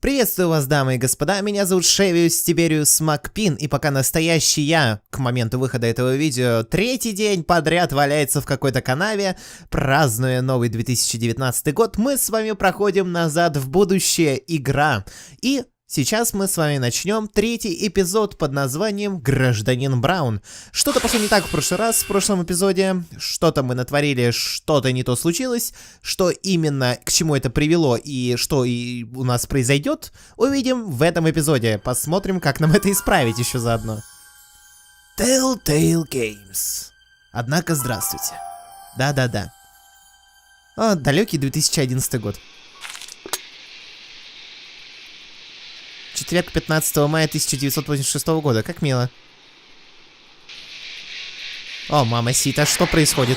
Приветствую вас, дамы и господа, меня зовут Шевиус Тибериус Макпин, и пока настоящий я, к моменту выхода этого видео, третий день подряд валяется в какой-то канаве, празднуя новый 2019 год, мы с вами проходим назад в будущее игра. И сейчас мы с вами начнем третий эпизод под названием «Гражданин Браун». Что-то пошло не так в прошлый раз, в прошлом эпизоде. Что-то мы натворили, что-то не то случилось. Что именно, к чему это привело и что и у нас произойдет, увидим в этом эпизоде. Посмотрим, как нам это исправить еще заодно. Telltale Games. Однако, здравствуйте. Да-да-да. О, далекий 2011 год. Четверг, 15 мая 1986 года. Как мило. О, мама Сита, что происходит?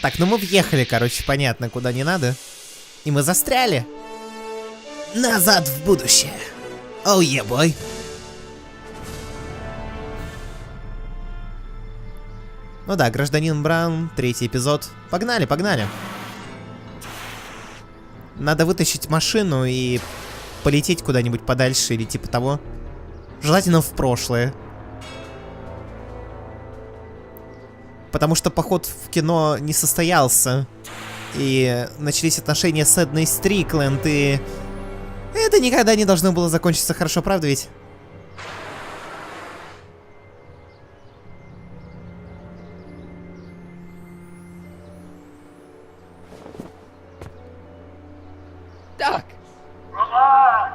Так, ну мы въехали, короче, понятно, куда не надо. И мы застряли. Назад в будущее. Оу, бой. Ну да, гражданин Браун, третий эпизод. Погнали, погнали. Надо вытащить машину и полететь куда-нибудь подальше или типа того. Желательно в прошлое. Потому что поход в кино не состоялся. И начались отношения с Эдной Стрикленд, и... это никогда не должно было закончиться хорошо, правда ведь? Doc! Relax!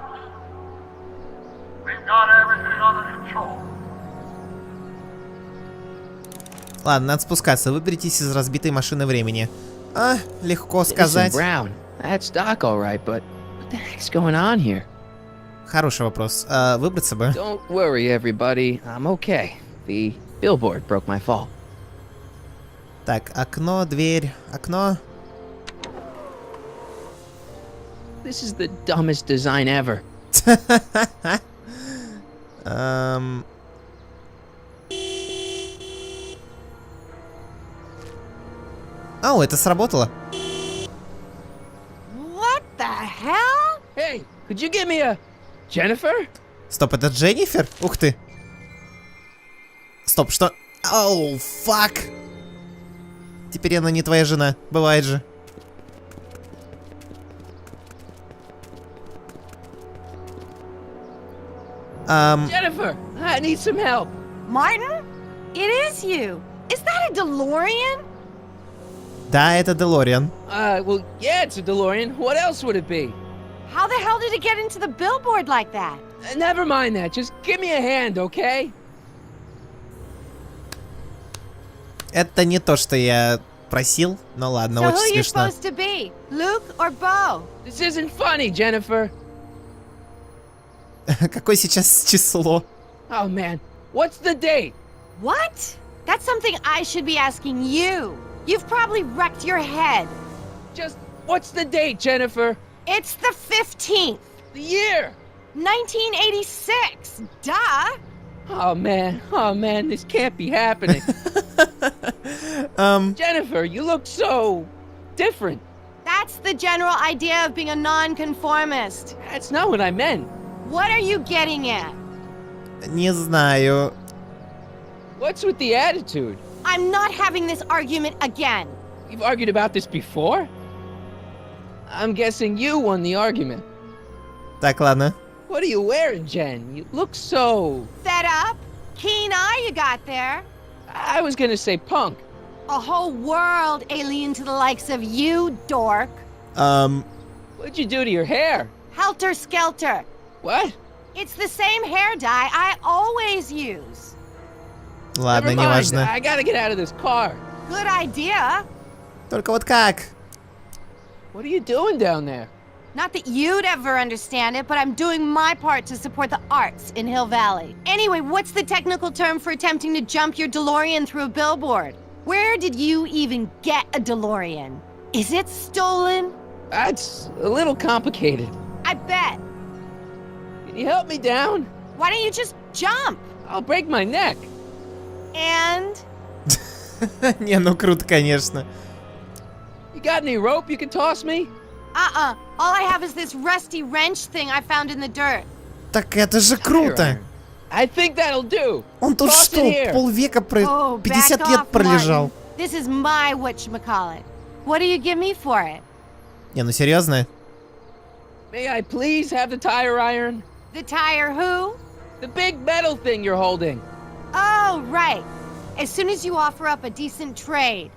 We've got everything under control. Ладно, надо спускаться. Выберитесь из разбитой машины времени. А, легко сказать. Brown, that's Doc, all right, but what the heck's going on here? Хороший вопрос. Выбраться бы. Don't worry, everybody. I'm okay. The billboard broke my fall. Так, окно, дверь, окно. This is the dumbest design ever. О, это сработало. What the hell? Hey, could you give me a... Jennifer? Стоп, это Дженнифер? Ух ты. Стоп, что? Оу, фак. Теперь она не твоя жена. Бывает же. Jennifer, I need some help. Martin? It is you. Is that a DeLorean? Да, это Делориан. Well, yeah, it's a DeLorean. What else would it be? How the hell did it get into the billboard like that? Never mind that. Just give me a hand, okay? Это не то, что я просил, но ладно, So who очень you смешно. supposed to be? Luke or Bo? This isn't funny, Jennifer. Какое сейчас число? Oh, man. What's the date? What? That's something I should be asking you. You've probably wrecked your head. Just, what's the date, Jennifer? It's the 15th. The year? 1986. Duh. Oh, man, this can't be happening. Jennifer, you look so different. That's the general idea of being a nonconformist. That's not what I meant. What are you getting at? Не знаю. What's with the attitude? I'm not having this argument again. We've argued about this before? I'm guessing you won the argument. Так, ладно. What are you wearing, Jen? You look so... Fed up? Keen eye you got there. I was gonna say punk. A whole world alien to the likes of you, dork. What'd you do to your hair? Helter skelter. What? It's the same hair dye I always use. Ладно, Never mind. неважно. I gotta get out of this car. Good idea. Только вот как? What are you doing down there? Not that you'd ever understand it, but I'm doing my part to support the arts in Hill-Valley. Anyway, what's the technical term for attempting to jump your DeLorean through a billboard? Where did you even get a DeLorean? Is it stolen? That's a little complicated. I bet. Can you help me down? Why don't you just jump? I'll break my neck. And? Не, ну круто, конечно. You got any rope you can toss me? All I have is this rusty wrench thing I found in the dirt. Так это же круто. I think that'll do. Он тут Toss что, it here. полвека, Oh, 50 back лет off, пролежал? Martin. This is my whatchamacallit. What do you give me for it? Не, ну серьезно? May I please have the tire iron? The tire who? The big metal thing you're holding. Oh, right. As soon as you offer up a decent trade.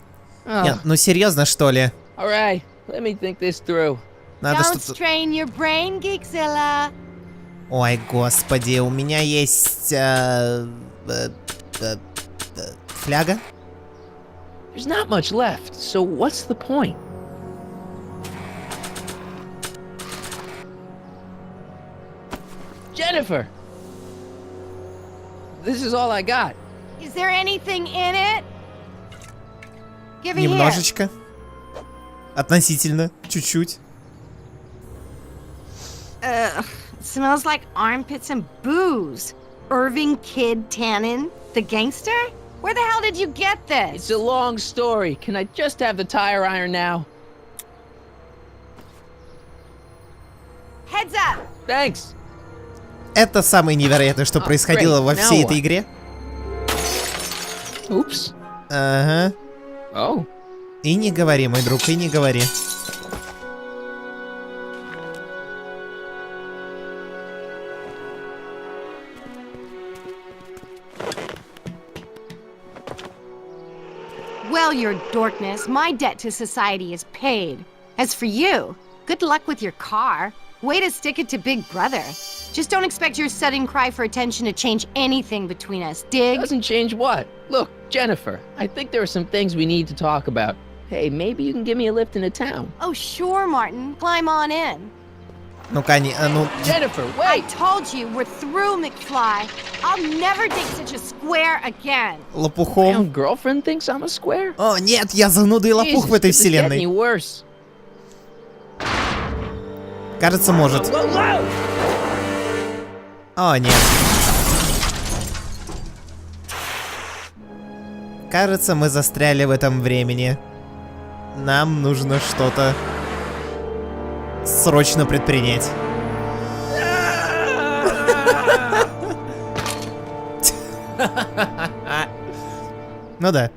Не, ну серьезно, что ли? All right, let me think this through. Надо Don't что-то... strain your brain, Geekzilla. Ой, господи, у меня есть... фляга? There's not much left, so what's the point? Jennifer! This is all I got. Is there anything in it? Give it here. Немножечко. Относительно. Чуть-чуть. Smells like armpits and booze. Irving Kid Tannen, the gangster? Where the hell did you get this? It's a long story. Can I just have the tire iron now? Heads up! Thanks. Это самое невероятное, что происходило great. во всей Now этой what? игре. Oops. Ага. Oh. И не говори, мой друг, и не говори. Well, your dorkness, my debt to society is paid. As for you, good luck with your car. Way to stick it to Big Brother. Just don't expect your sudden cry for attention to change anything between us, dig? Doesn't change what? Look, Jennifer, I think there are some things we need to talk about. Hey, maybe you can give me a lift into town. Oh, sure, Martin. Climb on in. Ну-ка, ну... Jennifer, I wait! told you, we're through, McFly. I'll never date such a square again. My Лопухом. own girlfriend thinks I'm a square? О, нет, я зануда и лопух в этой this is getting вселенной. worse. Кажется, может. Whoa, whoa! О, нет. Кажется, мы застряли в этом времени. Нам нужно что-то срочно предпринять. Ну да.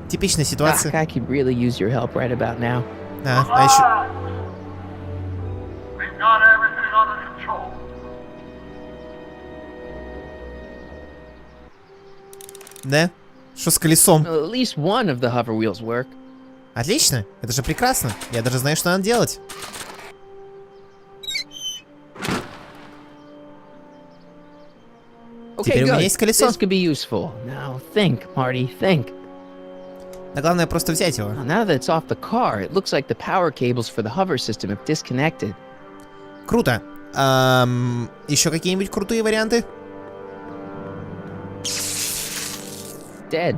Типичная Doc, ситуация. I could really use your help right about now. А еще... We've got everything under control. Да? Что с колесом? Well, at least one of the hover wheels work. Отлично. Это же прекрасно. Я даже знаю, что надо делать. Okay, Теперь у меня good. есть колесо. This could be useful. Now think, Marty, think. Да главное просто взять его. Well, now that it's off the car, it looks like the power cables for the hover system have disconnected. Круто. Еще какие-нибудь крутые варианты? Dead.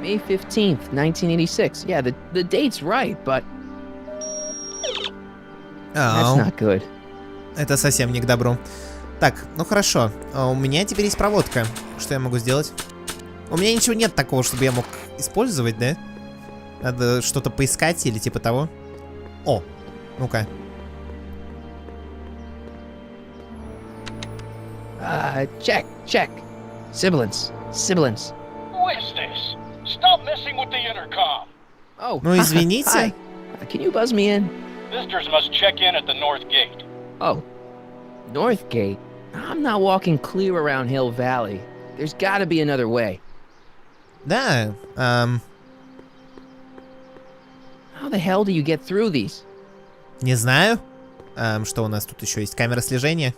May 15th, 1986. Yeah, the date's right, but that's not good. Это совсем не к добру. Так, ну хорошо. У меня теперь есть проводка. Что я могу сделать? У меня ничего нет такого, чтобы я мог использовать, да? Надо что-то поискать или типа того. О, ну-ка. Check. Sibilance. Who is this? Stop messing with the intercom. Oh, Ну, извините. Hi. Can you buzz me in? Visitors must check in at the north gate. Oh, North Gate? I'm not walking clear around Hill-Valley. There's gotta be another way. Да, How the hell do you get through these? не знаю. Что у нас тут еще есть? Камера слежения.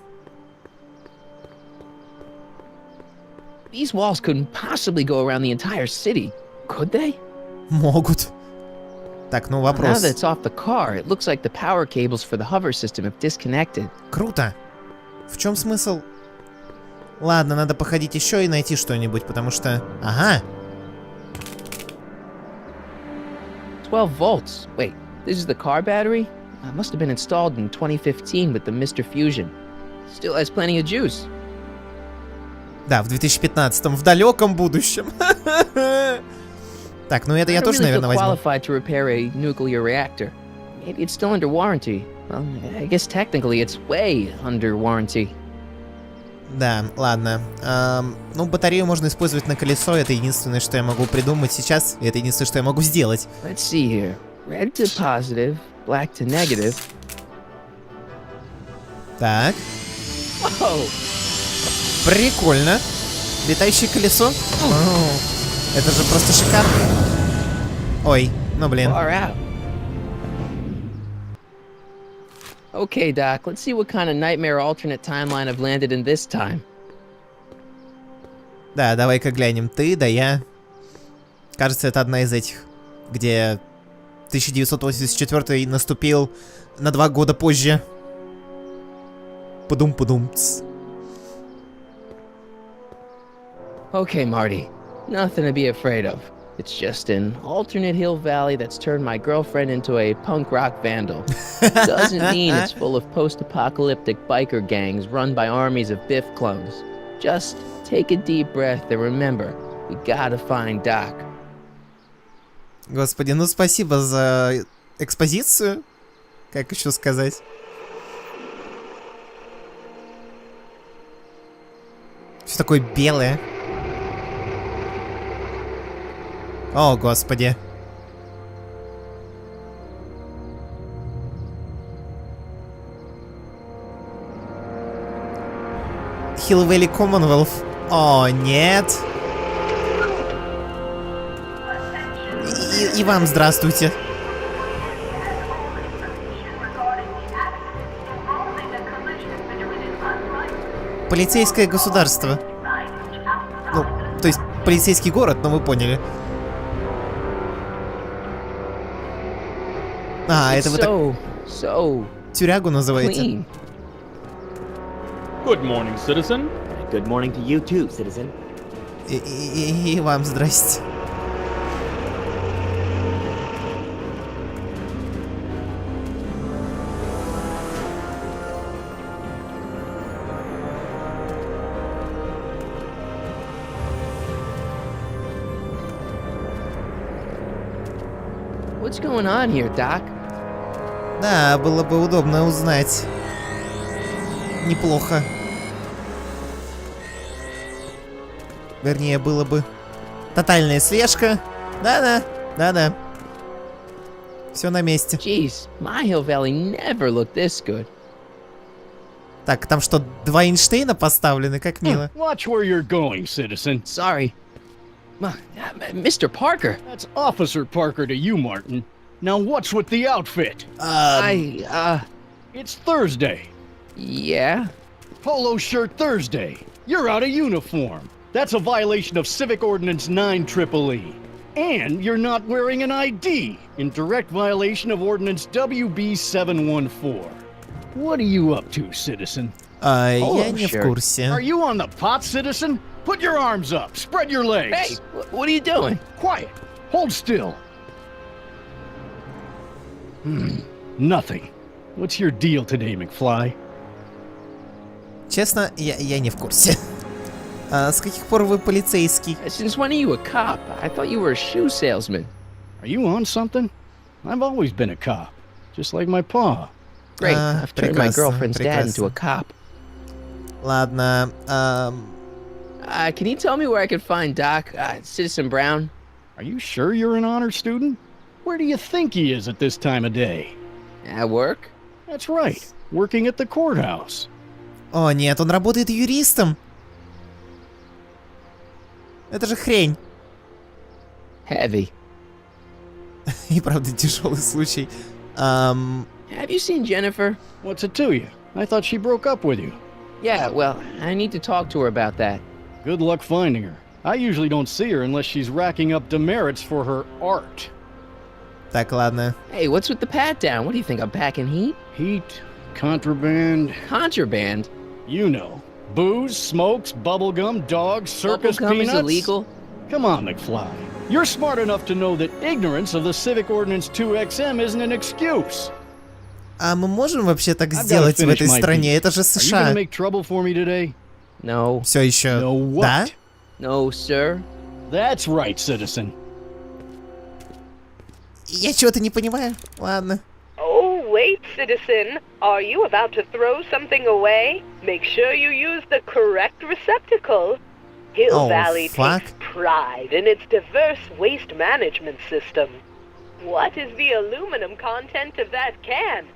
These walls couldn't possibly go around the entire city, could they? Могут. Так, ну Now вопрос. that it's off the car, it looks like the power cables for the hover system have disconnected. Круто. В чем смысл? Ладно, надо походить еще и найти что-нибудь, потому что... Ага. 12 volts. Wait, this is the car battery? It must have been installed in 2015 with the Mr. Fusion. Still has plenty of juice. Да, в 2015-м, в далеком будущем. Так, ну это I я don't тоже, really feel наверное, возьму. qualified to repair a nuclear reactor. Maybe it's still under warranty. Well, I guess technically it's way under warranty. Да, ладно. Ну, батарею можно использовать на колесо, это единственное, что я могу придумать сейчас, и это единственное, что я могу сделать. Let's see here. Red to positive, black to negative. Так, Whoa! прикольно. Летающее колесо? О, это же просто шикарно. Ой, ну блин. Far out. Okay, Doc, let's see what kind of nightmare alternate timeline I've landed in this time. Да, давай-ка глянем. Ты, да я. Кажется, это одна из этих, где 1984 наступил на 2 года позже. Пудум-пудум-ц. Okay, Marty. Nothing to be afraid of. It's just an alternate Hill-Valley that's turned my girlfriend into a punk rock vandal. Doesn't mean it's full of post-apocalyptic biker gangs run by armies of Biff clones. Just take a deep breath and remember, we gotta find Doc. Господи, ну спасибо за экспозицию. Как еще сказать? Все такое белое. О, господи. Хилл-Вэлли Commonwealth. О, нет. И вам здравствуйте. Полицейское государство. Ну, то есть полицейский город, но вы поняли. А, это вы так So тюрягу называете? clean. Good morning, citizen. Good morning to you too, citizen. И вам здрасте. What's going on here, Doc? Да, было бы удобно узнать. Неплохо. Вернее, было бы тотальная слежка. Да-да, да-да. Все на месте. Jeez, my Hill-Valley never looked this good. Так, там что, 2 Эйнштейна поставлены? Как мило. Watch where you're going, citizen. Sorry. Mr. Parker, That's Officer Parker to you, Martin. Now what's with the outfit? It's Thursday. Yeah? Polo shirt Thursday. You're out of uniform. That's a violation of Civic Ordinance 9 EEE. And you're not wearing an ID, in direct violation of Ordinance WB 714. What are you up to, citizen? Я не в shirt. курсе. Are you on the pot, citizen? Put your arms up. Spread your legs. Hey, what are you doing? Quiet. Hold still. Nothing. What's your deal today, McFly? Честно, я не в курсе. С каких пор вы полицейский? Since when are you a cop? I thought you were a shoe salesman. Are you on something? I've always been a cop, just like my pa. Great, I've turned my прекрасно, girlfriend's dad into a прекрасно. cop. Ладно, Can you tell me where I can find Doc, Citizen Brown? Are you sure you're an honor student? Where do you think he is at this time of day? At work? That's right, working at the courthouse. О нет, он работает юристом. Это же хрень. Heavy. И правда тяжелый случай. Have you seen Jennifer? What's it to you? I thought she broke up with you. Yeah, well, I need to talk to her about that. Good luck finding her. I usually don't see her unless she's racking up demerits for her art. Так, ладно. Hey, what's with the pat down? What do you think, I'm packing heat? Heat, contraband, Contraband? you know. Booze, smokes, bubblegum, dogs, circus Bubblegum peanuts. is illegal? Come on, McFly. You're smart enough to know that ignorance of the Civic Ordinance 2XM isn't an excuse. А мы можем вообще так I've gotta сделать в finish этой my стране? piece. Это же Are you gonna США. make trouble for me today? No. Все еще. No what? Да? No, sir. That's right, citizen. Я чего-то не понимаю. Ладно. Oh, wait, citizen. Are you about to throw something away? Make sure you use the correct receptacle. Hill-Valley takes pride in its diverse waste management system. What is the aluminum content of that can?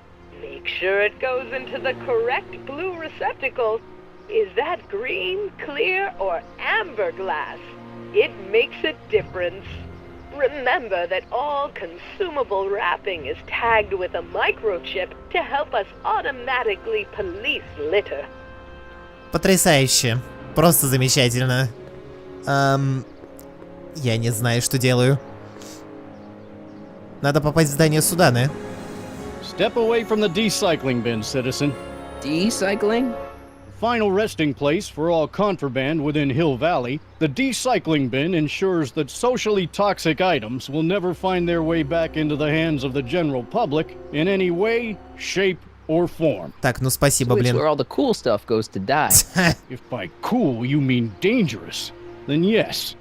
Make sure it goes into the correct blue receptacle. Is that green, clear, or amber glass? It makes a difference. Remember that all consumable wrapping is tagged with a microchip to help us automatically police litter. Потрясающе. Просто замечательно. Я не знаю, что делаю. Надо попасть в здание суда, да? Step away from the decycling bin, citizen. Decycling? Final resting place for all contraband within Hill Valley, the decycling bin ensures that socially toxic items will never find their way back into the hands of the general public in any way, shape, or form. Так, ну спасибо, So it's блин. where all the cool stuff goes to die. If by cool you mean dangerous, then yes.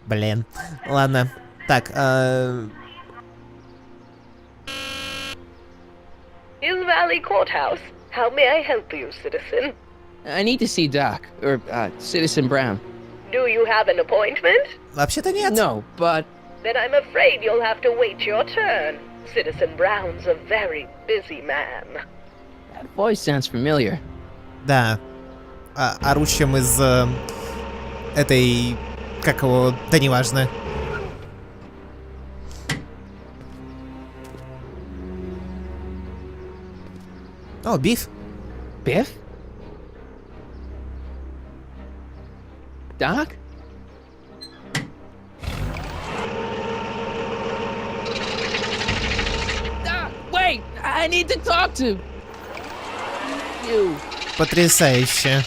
Блин. Ладно. Так, Hill Valley Courthouse. How may I help you, citizen? I need to see Doc, or Citizen Brown. Do you have an appointment? вообще-то нет. No, but Then I'm afraid you'll have to wait your turn. Citizen Brown's a very busy man. that voice sounds familiar. Да. Орущим из этой... Как его... Да неважно. О, Биф. Biff? Doc? Doc, wait! I need to talk to you. Потрясающе.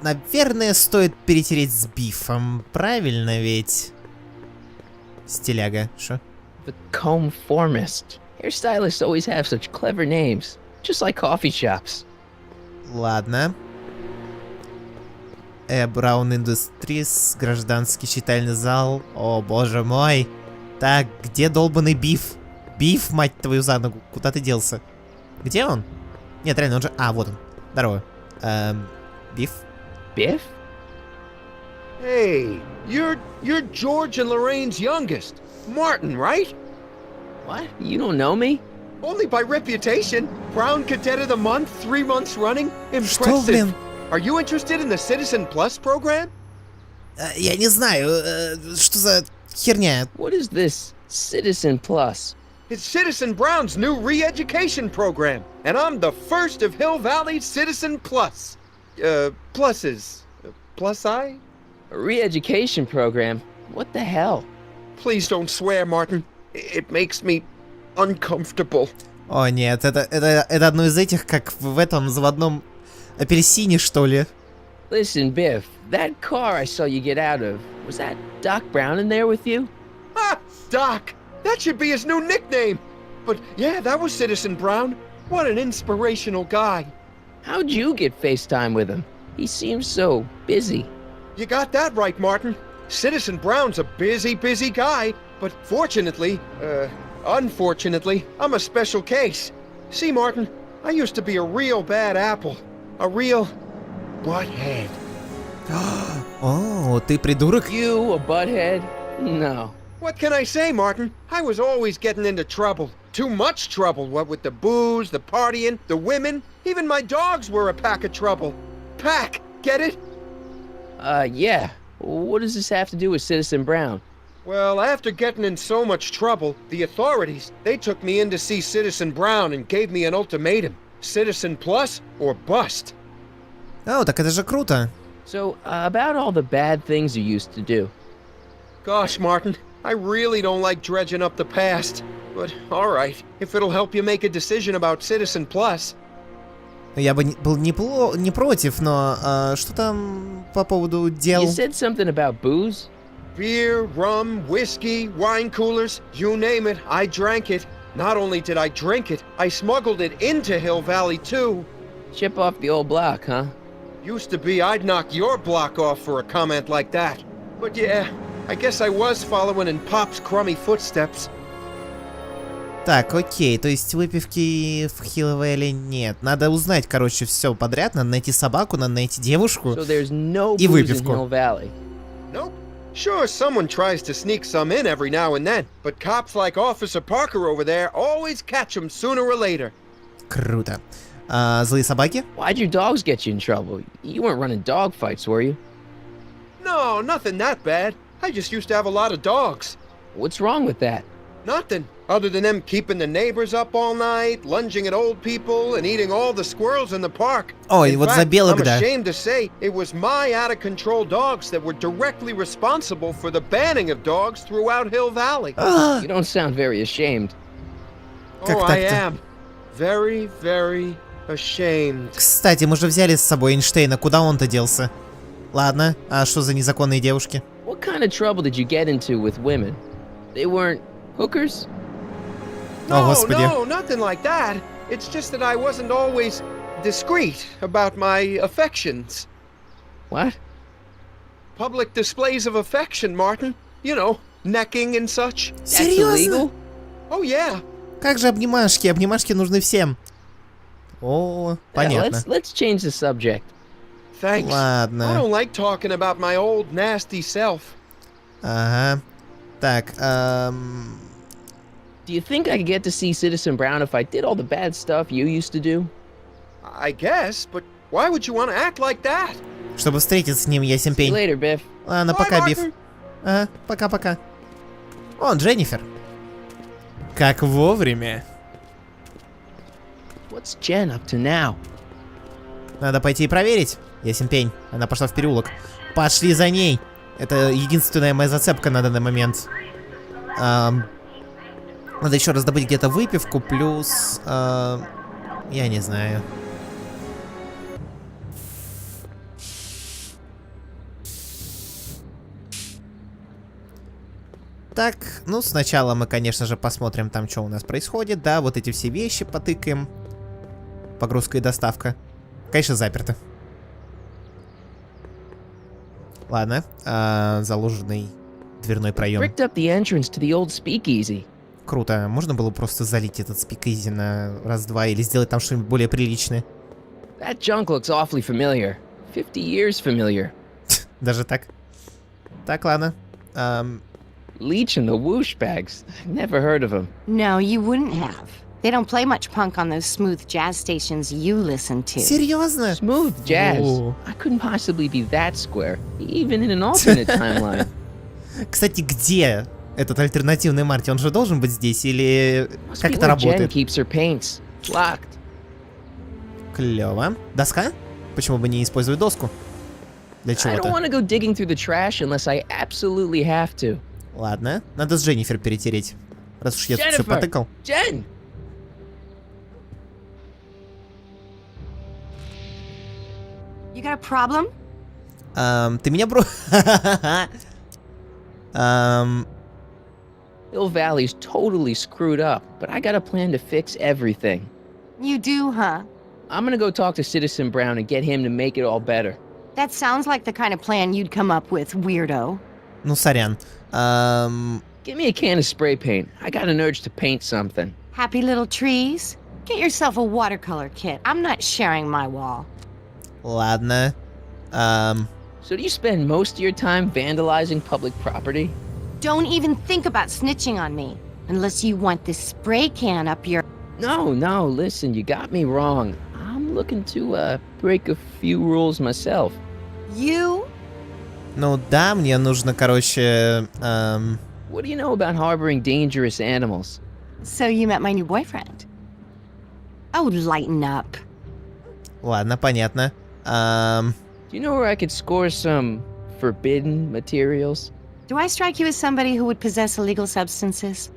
Наверное, стоит перетереть с Бифом. Правильно ведь? Стиляга. Шо? The conformist. Hairstylists always have such clever names, just like coffee shops. Ладно. Браун Industries, гражданский читальный зал. О, боже мой. Так, где долбанный Биф? Биф, мать твою за ногу. Куда ты делся? Где он? Нет, реально, он же... А, вот он. Здорово. Биф? Biff? Hey, you're George and Lorraine's youngest. Martin, right? What? You don't know me? Only by reputation. Brown Cadet of the Month, 3 months running. Что, Impressive. блин? Are you interested in the Citizen Plus program? Я не знаю, что за херня. What is this Citizen Plus? It's Citizen Brown's new re-education program, and I'm the first of Hill Valley's Citizen Plus. Pluses. Plus I? A re-education program? What the hell? Please don't swear, Martin. It makes me uncomfortable. О нет, это одно из этих, как в этом заводном апельсине, что ли. Listen, Biff, that car I saw you get out of, was that Doc Brown in there with you? Ah, Doc! That should be his new nickname! But yeah, that was Citizen Brown. What an inspirational guy. How'd you get FaceTime with him? He seems so busy. You got that right, Martin. Citizen Brown's a busy guy, but unfortunately, I'm a special case. See, Martin, I used to be a real bad apple. A real butthead. О, ты придурок. You a butthead? No. What can I say, Martin? I was always getting into trouble. Too much trouble, what with the booze, the partying, the women. Even my dogs were a pack of trouble. Pack, get it? Yeah. What does this have to do with Citizen Brown? Well, after getting in so much trouble, the authorities, they took me in to see Citizen Brown and gave me an ultimatum. Citizen Plus or bust. О, так это же круто. So, about all the bad things you used to do. Gosh, Martin, I really don't like dredging up the past. But, alright, if it'll help you make a decision about Citizen Plus. Я бы был не против, но что там по поводу дел? You said something about booze? Beer, rum, whiskey, wine coolers, you name it, I drank it. Not only did I drink it, I smuggled it into Hill Valley too. Chip off the old block, huh? Used to be I'd knock your block off for a comment like that. But yeah, I guess I was following in Pop's crummy footsteps. Так, окей, то есть выпивки в Хилл-Вэлли нет. Надо узнать, короче, все подряд. Надо найти собаку, надо найти девушку So there's no и booze in выпивку. Hill Valley. Nope. Sure, someone tries to sneak some in every now and then, but cops like Officer Parker over there always catch them sooner or later. Круто. Злые собаки? Why'd your dogs get you in trouble? You weren't running dog fights, were you? No, nothing that bad. I just used to have a lot of dogs. What's wrong with that? Nothing, other than them keeping the neighbors up all night, lunging at old people, and eating all the squirrels in the park. Ой, In вот fact, за белок, I'm да. ashamed to say it was my out-of-control dogs that were directly responsible for the banning of dogs throughout Hill Valley. You don't sound very ashamed. Как Oh, I так-то? am. Very, very ashamed. Кстати, мы же взяли с собой Эйнштейна. Куда он-то делся? Ладно, а что за незаконные девушки? What kind of trouble did you get into with women? They weren't hookers? О, No, господи. no, nothing like that. It's just that I wasn't always discreet about my affections. What? Public displays of affection, Martin. You know, necking and such. That's Серьезно? illegal? Oh, yeah. Как же обнимашки? Обнимашки нужны всем. О, Yeah, понятно. let's change the subject. Thanks. I Ладно. don't like talking about my old nasty self. Ага. Так, Do you think I could get to see Citizen Brown if I did all the bad stuff you used to do? I guess, but why would you want to act like that? чтобы встретиться с ним, ясен See you пень. later, Biff. Ладно, Bye, пока, Биф. Martin. Ага, пока-пока. О, Дженнифер. Как вовремя. What's Jen up to now? Надо пойти и проверить. Ясен пень. Она пошла в переулок. Пошли за ней. Это единственная моя зацепка на данный момент. Надо еще раз добыть где-то выпивку, плюс... я не знаю. Так, ну сначала мы, конечно же, посмотрим там, что у нас происходит. Да, вот эти все вещи потыкаем. Погрузка и доставка. Конечно, заперто. Ладно, заложенный дверной проем. Bricked up the entrance to the old speakeasy. Круто. Можно было просто залить этот спикизи на раз-два или сделать там что-нибудь более приличное. That junk looks awfully familiar. 50 years familiar. Даже так. Так, ладно. Leech and the whoosh bags. Never heard of them. No, you wouldn't have. They don't play much punk on those smooth jazz stations you listen to. Серьезно? Smooth jazz. О. I couldn't possibly be that square, even in an alternate timeline. Кстати, где этот альтернативный Марти? Он же должен быть здесь или Must как be это where Jen работает? keeps her paints. Locked. Клево. Доска? Почему бы не использовать доску? Для I don't чего-то. want to go digging through the trash unless I absolutely have to. Ладно. Надо с Дженнифер перетереть. Раз уж я тут все Jennifer! потыкал. Jen! You got a problem? Ты меня бро... Hill Valley's totally screwed up, but I got a plan to fix everything. You do, huh? I'm gonna go talk to Citizen Brown and get him to make it all better. That sounds like the kind of plan you'd come up with, weirdo. Ну, сорян. Give me a can of spray paint. I got an urge to paint something. Happy little trees? Get yourself a watercolor kit. I'm not sharing my wall. Ладно. So do you spend most of your time vandalizing public property? Don't even think about snitching on me. Unless you want this spray can up your... No, listen, you got me wrong. I'm looking to, break a few rules myself. You? Ну да, мне нужно, короче... What do you know about harboring dangerous animals? So you met my new boyfriend. Oh, lighten up. Ладно, понятно. Do you know where I could score some forbidden materials? Do I strike you as somebody who would possess illegal substances?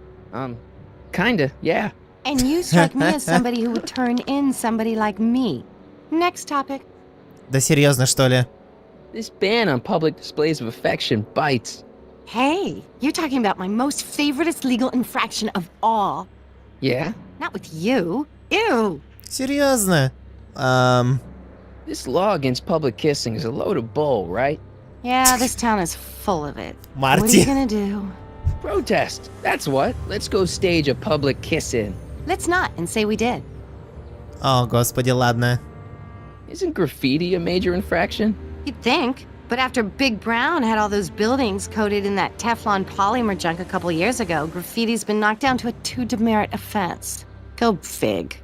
Kinda, yeah. And you strike me as somebody who would turn in somebody like me. Next topic. Да серьезно, что ли? This ban on public displays of affection bites. Hey, you're talking about my most favoriteest legal infraction of all. Yeah? Not with you. Ew. Серьезно? This law against public kissing is a load of bull, right? Yeah, this town is full of it. Marty. What are you gonna do? Protest. That's what. Let's go stage a public kiss-in. Let's not and say we did. О, господи, ладно. Isn't graffiti a major infraction? You'd think. But after Big Brown had all those buildings coated in that Teflon polymer junk a couple years ago, graffiti's been knocked down to a 2 demerit offense. Go fig.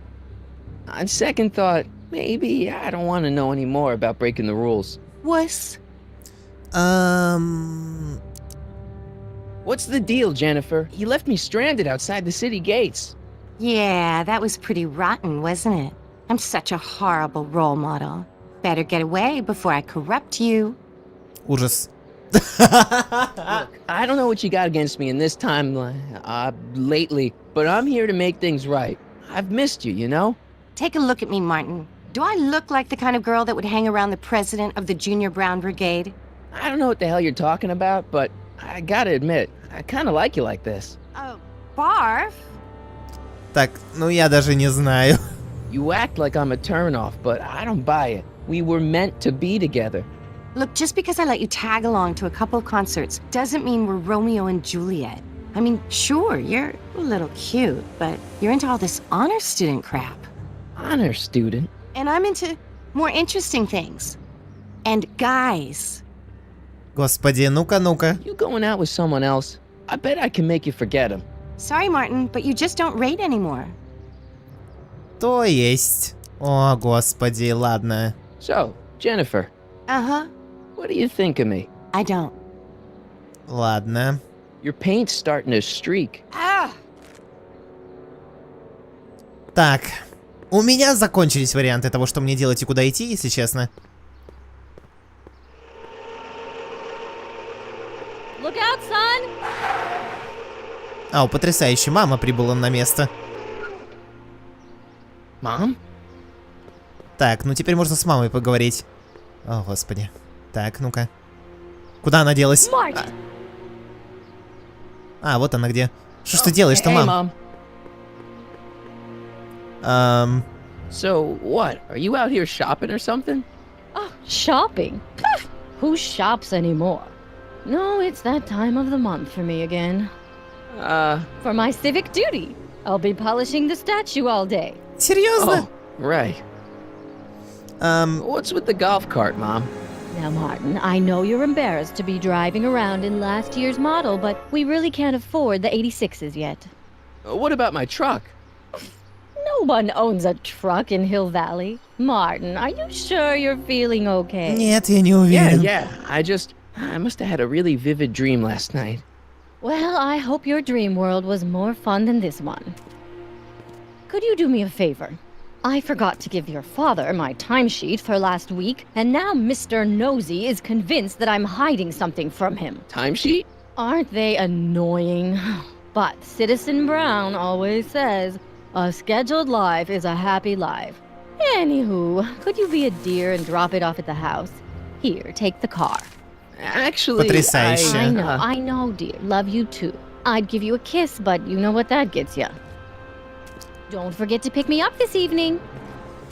On second thought, maybe I don't want to know any more about breaking the rules. Wuss. What's the deal, Jennifer? He left me stranded outside the city gates. Yeah, that was pretty rotten, wasn't it? I'm such a horrible role model. Better get away before I corrupt you. Ужас. Look, I don't know what you got against me in this time, lately, but I'm here to make things right. I've missed you, you know? Take a look at me, Martin. Do I look like the kind of girl that would hang around the president of the Junior Brown Brigade? I don't know what the hell you're talking about, but I gotta admit, I kinda like you like this. Oh, barf? Так, ну я даже не знаю. You act like I'm a turnoff, but I don't buy it. We were meant to be together. Look, just because I let you tag along to a couple of concerts doesn't mean we're Romeo and Juliet. I mean, sure, you're a little cute, but you're into all this honor student crap. Honor student? And I'm into more interesting things. And guys. Господи, ну-ка, ну-ка. You going out with someone else? I bet I can make you forget him. Sorry, Martin, but you just don't rate anymore. То есть. О, господи, ладно. So, Jennifer. Uh-huh. What do you think of me? I don't. Ладно. Your paint's starting to streak. Ah! Так. У меня закончились варианты того, что мне делать и куда идти, если честно. Look out, son! Ау, потрясающе, мама прибыла на место. Mom? Так, ну теперь можно с мамой поговорить. О, господи. Так, ну-ка. Куда она делась? А, вот она где. Что ж ты делаешь-то, Hey, мам? So, what? Are you out here shopping or something? Oh, shopping? Who shops anymore? No, it's that time of the month for me again. For my civic duty. I'll be polishing the statue all day. Серьезно? Oh, right. What's with the golf cart, Mom? Now, Martin, I know you're embarrassed to be driving around in last year's model, but we really can't afford the 86s yet. What about my truck? No one owns a truck in Hill-Valley. Martin, are you sure you're feeling okay? Нет, я не уверен. Yeah. I must have had a really vivid dream last night. Well, I hope your dream world was more fun than this one. Could you do me a favor? I forgot to give your father my timesheet for last week, and now Mr. Nosy is convinced that I'm hiding something from him. Timesheet? Aren't they annoying? But Citizen Brown always says, a scheduled life is a happy life. Anywho, could you be a dear and drop it off at the house? Here, take the car. Actually, Потрясающе. I know, dear. Love you too. I'd give you a kiss, but you know what that gets you. Don't forget to pick me up this evening.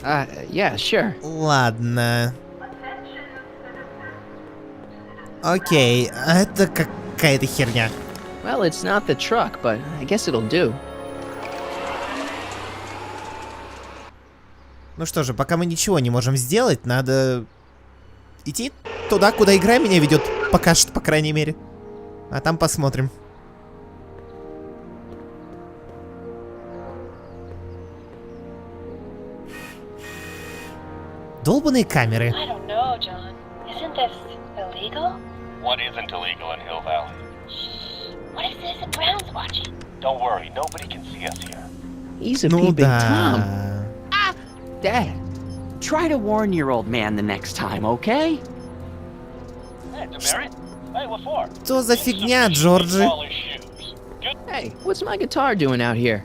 Yeah, sure. Ладно. Окей, это какая-то херня. Well, it's not the truck, but I guess it'll do. Ну что же, пока мы ничего не можем сделать, надо идти туда, куда игра меня ведет. Пока что, по крайней мере. А там посмотрим. Долбаные камеры. I don't know, John. Isn't this illegal? What isn't illegal in Hill-Valley? Shh. What if Citizen Brown's watching? Don't worry, nobody can see us here. He's a Ну peeping Tom. да. Dad, try to warn your old man the next time, okay? Hey, demerit? Hey, what for? Что за фигня, Джорджи? Hey, what's my guitar doing out here?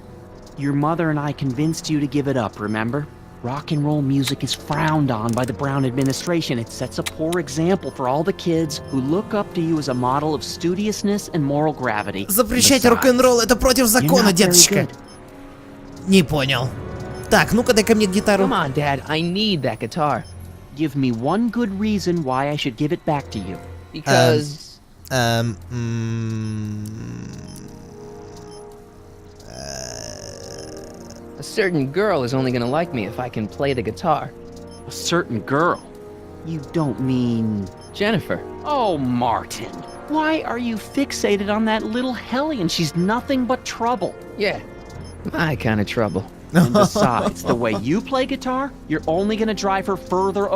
Your mother and I convinced you to give it up, remember? Rock and roll music is frowned on by the Brown administration. It sets a poor example for all the kids who look up to you as a model of studiousness and moral gravity. Запрещать рок-н-ролл — это против закона, деточка. Не понял. Так, ну-ка дай-ка мне гитару. Come on, Dad. I need that guitar. Give me one good reason why I should give it back to you. Because... A certain girl is only gonna like me if I can play the guitar. A certain girl? You don't mean... Jennifer. Oh, Martin. Why are you fixated on that little hellion? She's nothing but trouble. Yeah, my kind of trouble. And besides, the way you play guitar, you're only gonna drive her further.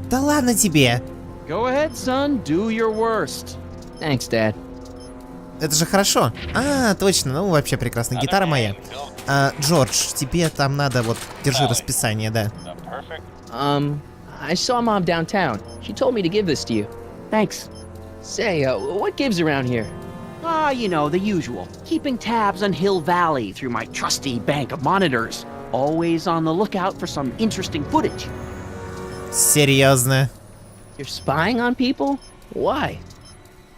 Да ладно тебе. Go ahead, son. Do your worst. Thanks, Dad. Это же хорошо. А, точно, ну вообще прекрасно. Гитара моя. Джордж, тебе там надо вот, держи расписание, да. I saw Mom downtown. She told me to give this to you. Thanks. Say, what gives around here? Ah, you know, the usual. Keeping tabs on Hill-Valley through my trusty bank of monitors. Always on the lookout for some interesting footage. Серьезно? You're spying on people? Why?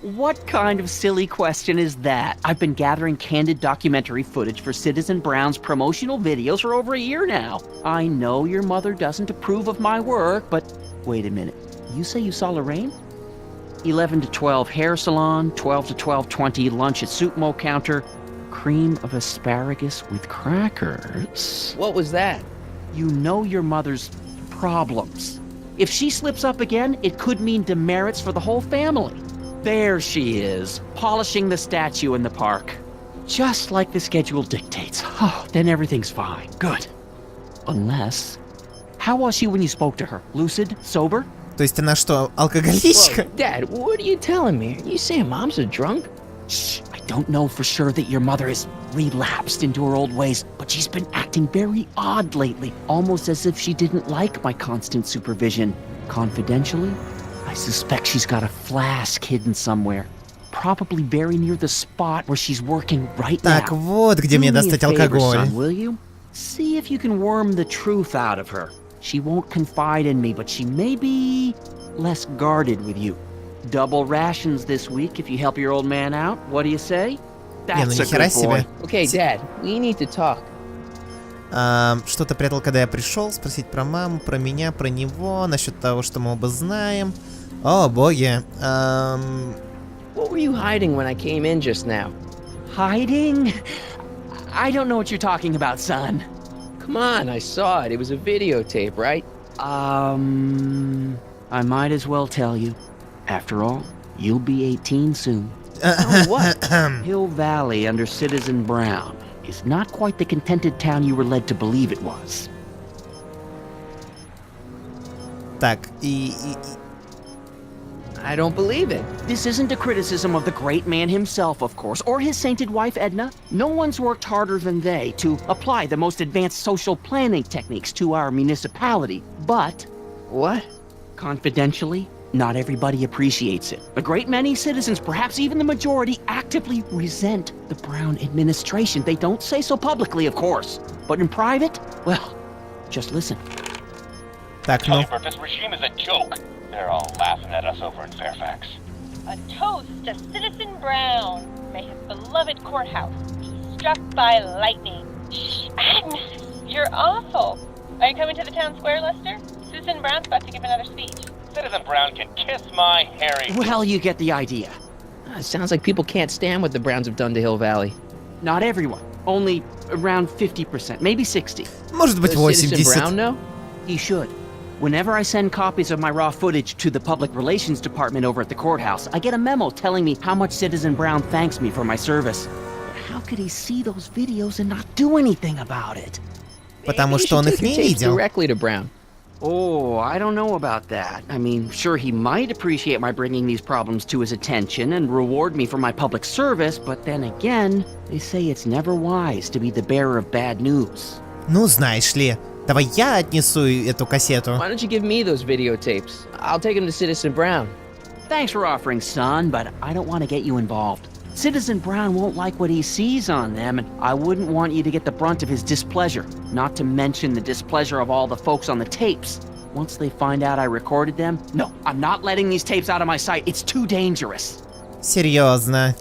What kind of silly question is that? I've been gathering candid documentary footage for Citizen Brown's promotional videos for over a year now. I know your mother doesn't approve of my work, but wait a minute. You say you saw Lorraine? 11 to 12 hair salon, 12 to 12:20 lunch at soup mo counter, cream of asparagus with crackers. What was that? You know your mother's problems. If she slips up again, it could mean demerits for the whole family. There she is, polishing the statue in the park. Just like the schedule dictates. Oh, then everything's fine. Good. Unless... How was she when you spoke to her? Lucid? Sober? То есть она что, алкоголичка? Whoa, Dad, what are you telling me? Are you saying Mom's a drunk? Shh, I don't know for sure that your mother has relapsed into her old ways, but she's been acting very odd lately, almost as if she didn't like my constant supervision. Confidentially, I suspect she's got a flask hidden somewhere, probably very near the spot where she's working right now. Так, вот где мне достать алкоголь. Son, will you? See if you can worm the truth out of her. She won't confide in me, but she may be less guarded with you. Double rations this week if you help your old man out. What do you say? That's a good boy. Okay, Dad, we need to talk. Что-то прятал, когда я пришел, спросить про маму, про меня, про него, насчет того, что мы оба знаем. О, боги. What were you hiding when I came in just now? Hiding? I don't know what you're talking about, son. Come on, I saw it. It was a videotape, right? I might as well tell you. After all, you'll be 18 soon. Oh, what? Hill-Valley under Citizen Brown is not quite the contented town you were led to believe it was. Так, I don't believe it. This isn't a criticism of the great man himself, of course, or his sainted wife, Edna. No one's worked harder than they to apply the most advanced social planning techniques to our municipality. But... What? Confidentially, not everybody appreciates it. A great many citizens, perhaps even the majority, actively resent the Brown administration. They don't say so publicly, of course. But in private, well, just listen. Так, ну. This regime is a joke. They're all laughing at us over in Fairfax. A toast to Citizen Brown. May his beloved courthouse be struck by lightning. Shh, Agnes, you're awful. Are you coming to the town square, Lester? Citizen Brown's about to give another speech. Citizen Brown can kiss my hairy... Well, you get the idea. Sounds like people can't stand what the Browns have done to Hill-Valley. Not everyone. Only around 50%, maybe 60. Может быть, 80. Citizen Brown know? He should. Whenever I send copies of my raw footage to the Public Relations Department over at the courthouse, I get a memo telling me how much Citizen Brown thanks me for my service. But how could he see those videos and not do anything about it? Потому что он их не видел. Directly to Brown. Oh, I don't know about that. I mean, sure, he might appreciate my bringing these problems to his attention and reward me for my public service, but then again, they say it's never wise to be the bearer of bad news. Ну, знаешь ли, давай я отнесу эту кассету. Why don't you give me those videotapes? I'll take them to Citizen Brown. Thanks for offering, son, but I don't want to get you involved. Citizen Brown won't like what he sees on them, and I wouldn't want you to get the brunt of his displeasure, not to mention the displeasure of all the folks on the tapes. Once they find out I recorded them, no, I'm not letting these tapes out of my sight. It's too dangerous. Серьезно.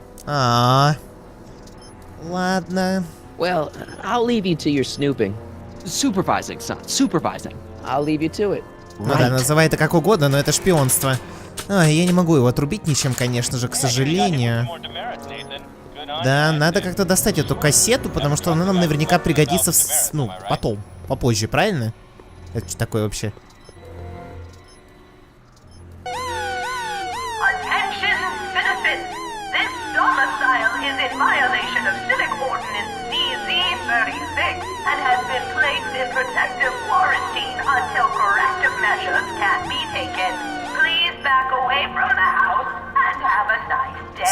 Ладно. Well, I'll leave you to your snooping. Supervising, son, supervising. I'll leave you to it. Ну да, называй это как угодно, но это шпионство. Я не могу его отрубить ничем, конечно же, к сожалению. Да, надо как-то достать эту кассету, потому что она нам наверняка пригодится, ну, потом, попозже, правильно? Это что такое вообще?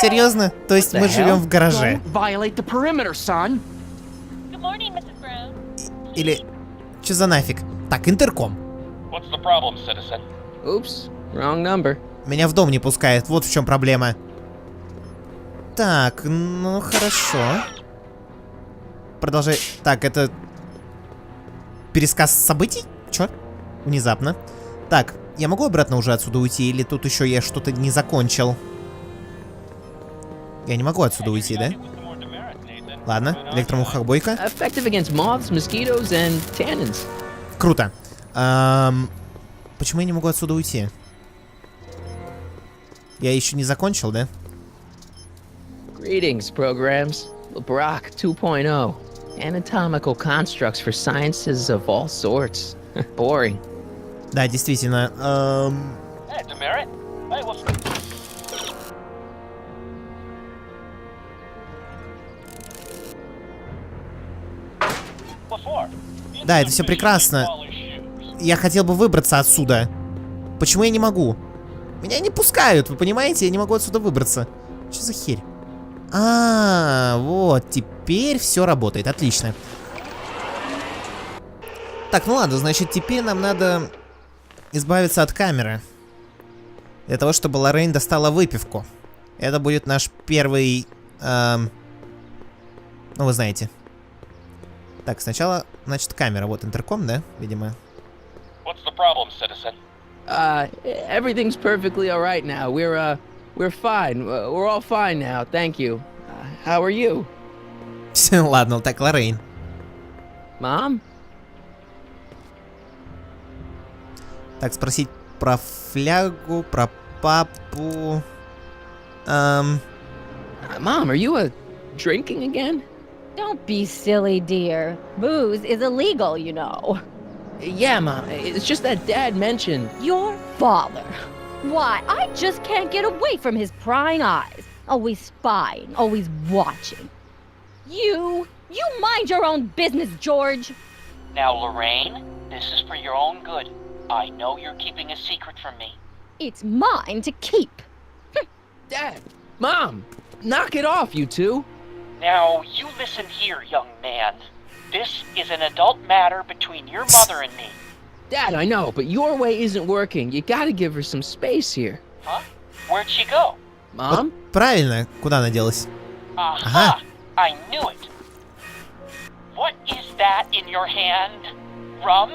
Серьезно? То есть мы живем в гараже? Или... Что за нафиг? Так, интерком. Oops, wrong number. Меня в дом не пускает, вот в чем проблема. Так, ну хорошо. Продолжай. Так, это... Пересказ событий? Чё? Внезапно. Так, я могу обратно уже отсюда уйти, или тут еще я что-то не закончил? Я не могу отсюда уйти, да? Ладно, электромухобойка. Effective against moths, mosquitoes and tannins. Круто. Почему я не могу отсюда уйти? Я еще не закончил, да? Greetings, programs. Brock 2.0. Anatomical constructs for sciences of all sorts. Boring. Да, действительно. Да, это все прекрасно. Я хотел бы выбраться отсюда. Почему я не могу? Меня не пускают, вы понимаете? Я не могу отсюда выбраться. Что за херь? Вот, теперь все работает, отлично. Так, ну ладно, значит, теперь нам надо избавиться от камеры. Для того, чтобы Лоррейн достала выпивку. Это будет наш первый... ну, вы знаете. Так, сначала, значит, камера. Вот интерком, да, видимо. Everything's perfectly all right now. We're fine. We're all fine now. Thank you. How are you? Ладно, так, Лоррейн. Mom? Так, спросить про флягу, про папу. Mom, are you drinking again? Don't be silly, dear. Booze is illegal, you know. Yeah, Mom. It's just that Dad mentioned... Your father. Why, I just can't get away from his prying eyes. Always spying, always watching. You mind your own business, George. Now, Lorraine, this is for your own good. I know you're keeping a secret from me. It's mine to keep. Dad! Mom! Knock it off, you two! Now, you listen here, young man. This is an adult matter between your mother and me. Dad, I know, but your way isn't working. You gotta give her some space here. Huh? Where'd she go? Mom? Вот правильно, куда она делась? Aha! I knew it. What is that in your hand? Rum?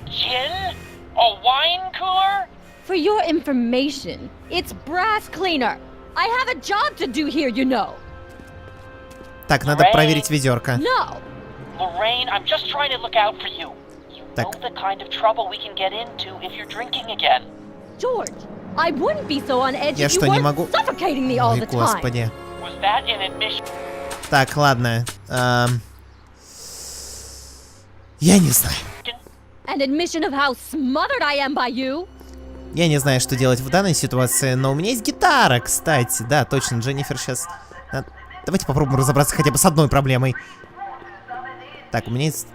Gin? A wine cooler? For your information, it's brass cleaner. I have a job to do here, you know. Так, надо проверить ведерко. No. Lorraine, I'm just trying to look out for you. You know the kind of trouble we can get into if you're drinking again. George, I wouldn't be so on edge Я if you что, не weren't могу? suffocating me all Ой, the time. господи. Was that an admission? Так, ладно. Я не знаю. An admission of how smothered I am by you. Я не знаю, что делать в данной ситуации, но у меня есть гитара, кстати. Да, точно, Дженнифер сейчас... Давайте попробуем разобраться хотя бы с одной проблемой. Так, у меня есть...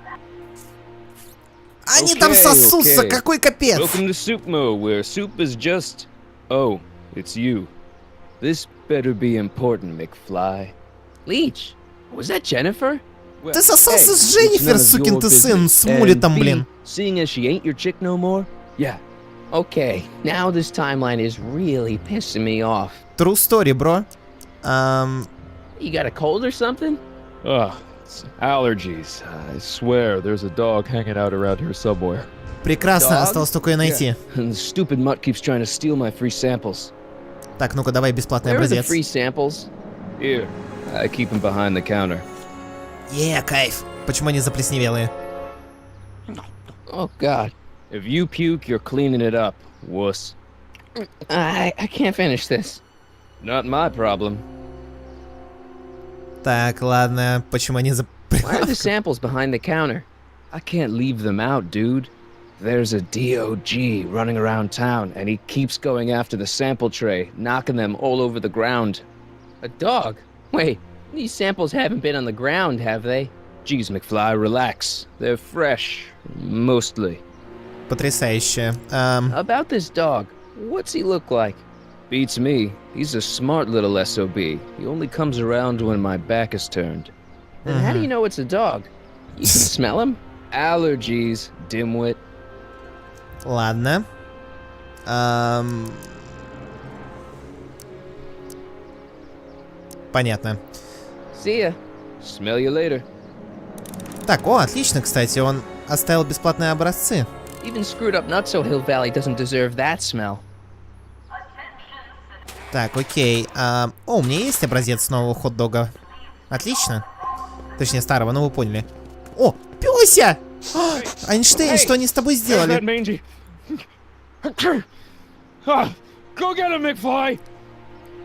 Они там сосутся, какой капец! Welcome to Soupmo, where soup is just... Oh, it's you. This better be important, McFly. Leech, was that Jennifer? Ты сосался с Дженнифер, сукин ты сын, с мулетом, блин. Seeing as she ain't your chick no more? Yeah. Okay, now this timeline is really pissing me off. True story, bro. You got a cold or something? Ugh, it's allergies. I swear there's a dog hanging out around here somewhere. Прекрасно, осталось только ее найти. And the stupid mutt keeps trying to steal my free samples. Так, ну-ка, давай бесплатный Where are the образец. free samples? Here, I keep them behind the counter. Кайф. Почему они заплесневелые? Oh, God. If you puke, you're cleaning it up, wuss. I can't finish this. Not my problem. Так, ладно. Почему они за... Why are the samples behind the counter? I can't leave them out, dude. There's a DOG running around town, and he keeps going after the sample tray, knocking them all over the ground. A dog? Wait, these samples haven't been on the ground, have they? Jeez, McFly, relax. They're fresh. Mostly. Потрясающе. About this dog, what's he look like? Beats me. He's a smart little SOB. He only comes around when my back is turned. Then how do you know it's a dog? You can smell him? Allergies, dimwit. Ладно. Понятно. See ya. Smell you later. Так, о, отлично, кстати, он оставил бесплатные образцы. Even screwed up nutso Hill-Valley doesn't deserve that smell. Так, окей. О, у меня есть образец нового хот-дога. Отлично. Точнее, старого, ну вы поняли. О, Пёся! Эйнштейн, что они с тобой сделали?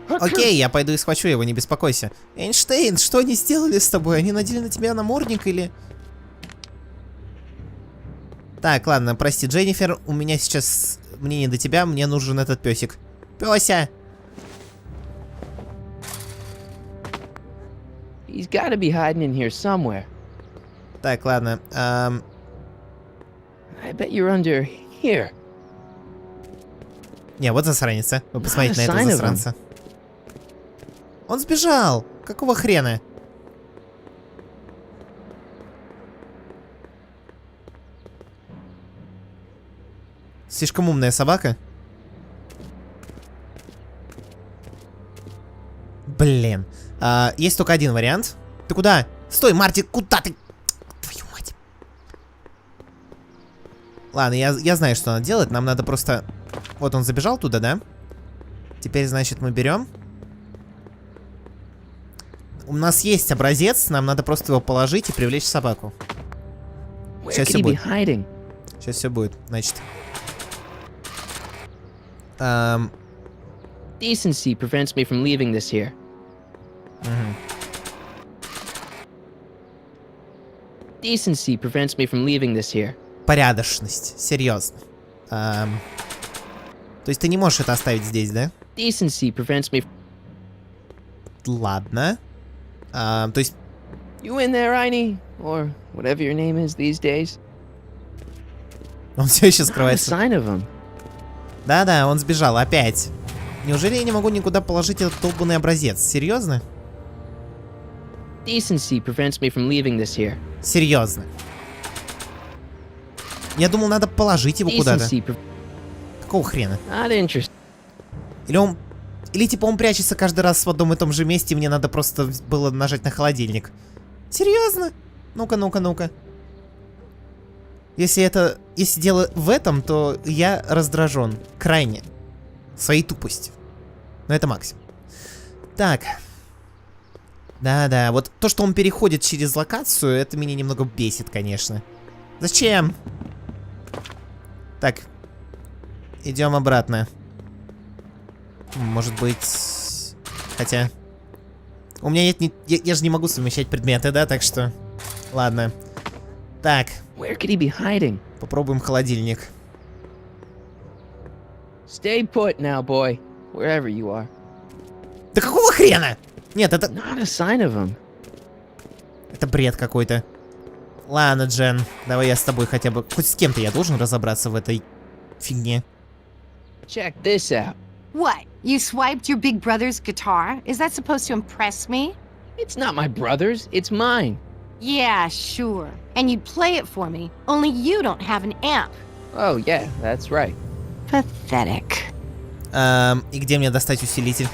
Окей, я пойду и схвачу его, не беспокойся. Эйнштейн, что они сделали с тобой? Они надели на тебя намордник или... Так, ладно, прости, Дженнифер, у меня сейчас... Мне не до тебя, мне нужен этот песик. Пёся! He's gotta be hiding in here somewhere. Так, ладно. I bet you're under here. Не, вот засранец, а. Вы посмотрите на этого засранца. Он сбежал! Какого хрена? Слишком умная собака. Блин. Есть только один вариант. Ты куда? Стой, Марти, куда ты? Твою мать. Ладно, я знаю, что надо делать. Нам надо просто... Вот он забежал туда, да? Теперь, значит, мы берем. У нас есть образец. Нам надо просто его положить и привлечь собаку. Сейчас все будет. Сейчас все будет. Значит... Decency prevents me from leaving this here. Decency prevents me from leaving this here. Порядочность, серьезно. То есть ты не можешь это оставить здесь, да? Decency prevents me. Ладно. То есть... You in there, Einie? Or whatever your name is these days? Он все еще скрывается. Sign of him. Да-да, он сбежал опять. Неужели я не могу никуда положить этот долбанный образец? Серьезно? Decency prevents me from leaving this here. Серьезно. Я думал, надо положить его куда-то. Какого хрена? Или он... Или типа он прячется каждый раз в одном и том же месте, и мне надо просто было нажать на холодильник. Серьезно? Ну-ка, ну-ка, ну-ка. Если дело в этом, то я раздражен. Крайне. Своей тупостью. Но это максимум. Так. Да-да, вот то, что он переходит через локацию, это меня немного бесит, конечно. Зачем? Так. Идем обратно. Может быть... Хотя... У меня нет... Я же не могу совмещать предметы, да? Так что... Ладно. Так. Where could he be hiding? Попробуем холодильник. Stay put now, boy. Wherever you are. Да какого хрена? Нет, это... Not a sign of him. Это бред какой-то. Ладно, Джен, давай я с тобой хотя бы... Хоть с кем-то я должен разобраться в этой фигне. Check this out. What? You swiped your big brother's guitar? Is that supposed to impress me? It's not my brother's, it's mine. Yeah, sure. And you'd play it for me, only you don't have an amp. Oh, yeah, that's right. Pathetic. И где мне достать усилитель?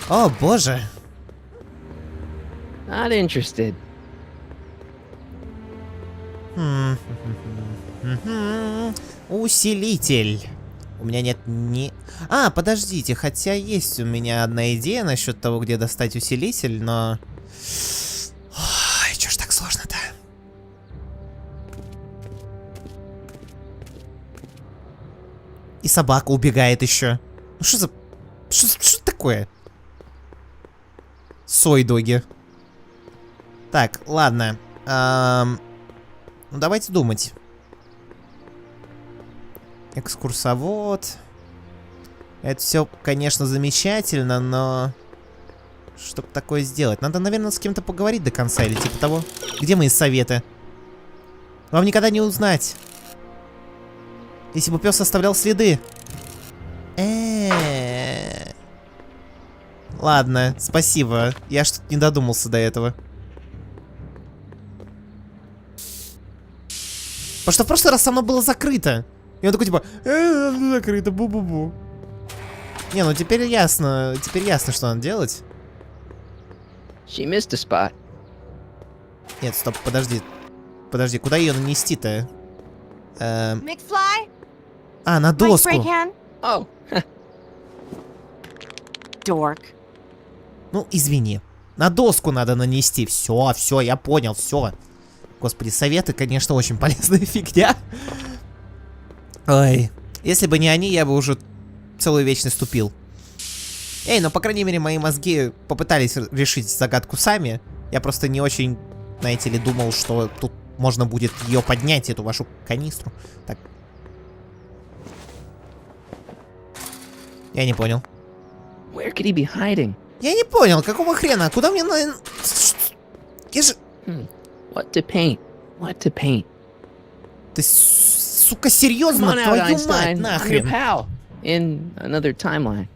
О, боже. Not interested. Усилитель. У меня нет ни... А, подождите, хотя есть у меня одна идея насчет того, где достать усилитель, но... Ой, чё ж так сложно-то? И собака убегает еще. Ну что за... Что такое? Сой-доги. Так, ладно. Ну, давайте думать. Экскурсовод. Это все, конечно, замечательно, но... Чтоб такое сделать? Надо, наверное, с кем-то поговорить до конца или типа того. Где мои советы? Вам никогда не узнать. Если бы пес оставлял следы. Ладно, спасибо. Я что-то не додумался до этого. Потому что в прошлый раз со мной было закрыто. И он такой типа, закрыто, бу-бу-бу. Не, ну теперь ясно, что надо делать. She missed a spot. Нет, стоп, подожди. Подожди, куда ее нанести-то? McFly? А, на доску. Oh. Dork. Ну, извини. На доску надо нанести. Все, я понял, все. Господи, советы, конечно, очень полезная фигня. Ой, если бы не они, я бы уже целую вечность тупил. Эй, ну, по крайней мере, мои мозги попытались решить загадку сами. Я просто не очень, знаете ли, думал, что тут можно будет ее поднять, эту вашу канистру. Так. Я не понял. Where could he be hiding? Я не понял, какого хрена? Куда мне на... Я же... What to paint? What to paint? Ты, сука, серьезно? Твою мать, нахрен. Your pal in another timeline.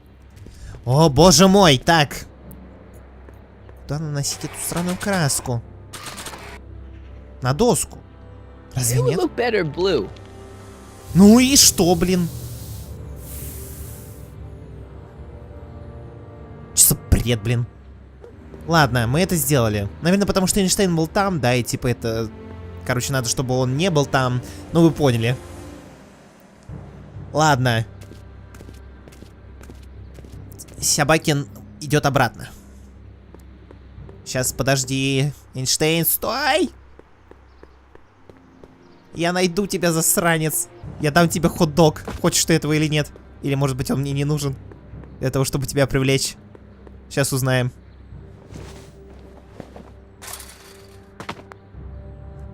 О, боже мой, так. Куда наносить эту сраную краску? На доску. Разве It would нет? look better blue. Ну и что, блин? Что за бред, блин? Ладно, мы это сделали. Наверное, потому что Эйнштейн был там, да, и типа это... Короче, надо, чтобы он не был там. Ну, вы поняли. Ладно. Сябакин идет обратно. Сейчас, подожди. Эйнштейн, стой! Я найду тебя, засранец. Я дам тебе хот-дог. Хочешь ты этого или нет? Или, может быть, он мне не нужен? Для того, чтобы тебя привлечь. Сейчас узнаем.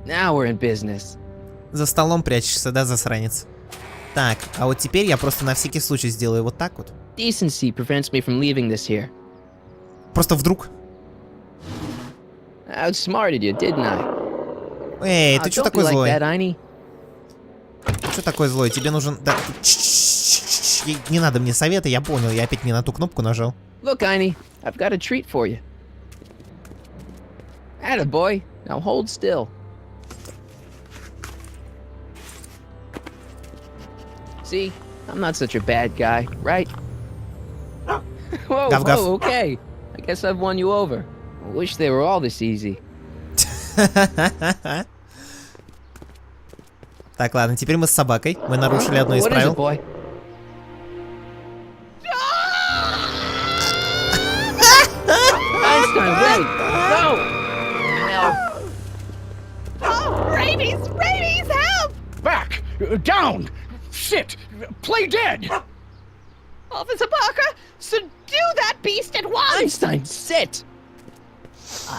Now we're in business. За столом прячешься, да, засранец? Так, а вот теперь я просто на всякий случай сделаю вот так вот. Decency prevents me from leaving this here. Просто вдруг. Outsmarted you, didn't I? Эй, ты что Don't такой be like злой? that, Einie. Что такой злой? Тебе нужен... Да... Не надо мне совета, я понял, я опять не на ту кнопку нажал. Look, Einie, I've got a treat for you. Attaboy, now hold still. See, I'm not such a bad guy, right? Whoa, Гав-гав. whoa, okay. I guess I've won you over. I wish they were all this easy. Так, ладно, теперь мы с собакой. Мы нарушили одно из What is it, правил. boy? Einstein, wait! No! Oh, rabies! Rabies, help! Back! Down! Sit! Play dead! Officer Parker, subdue that beast at once! Einstein, sit!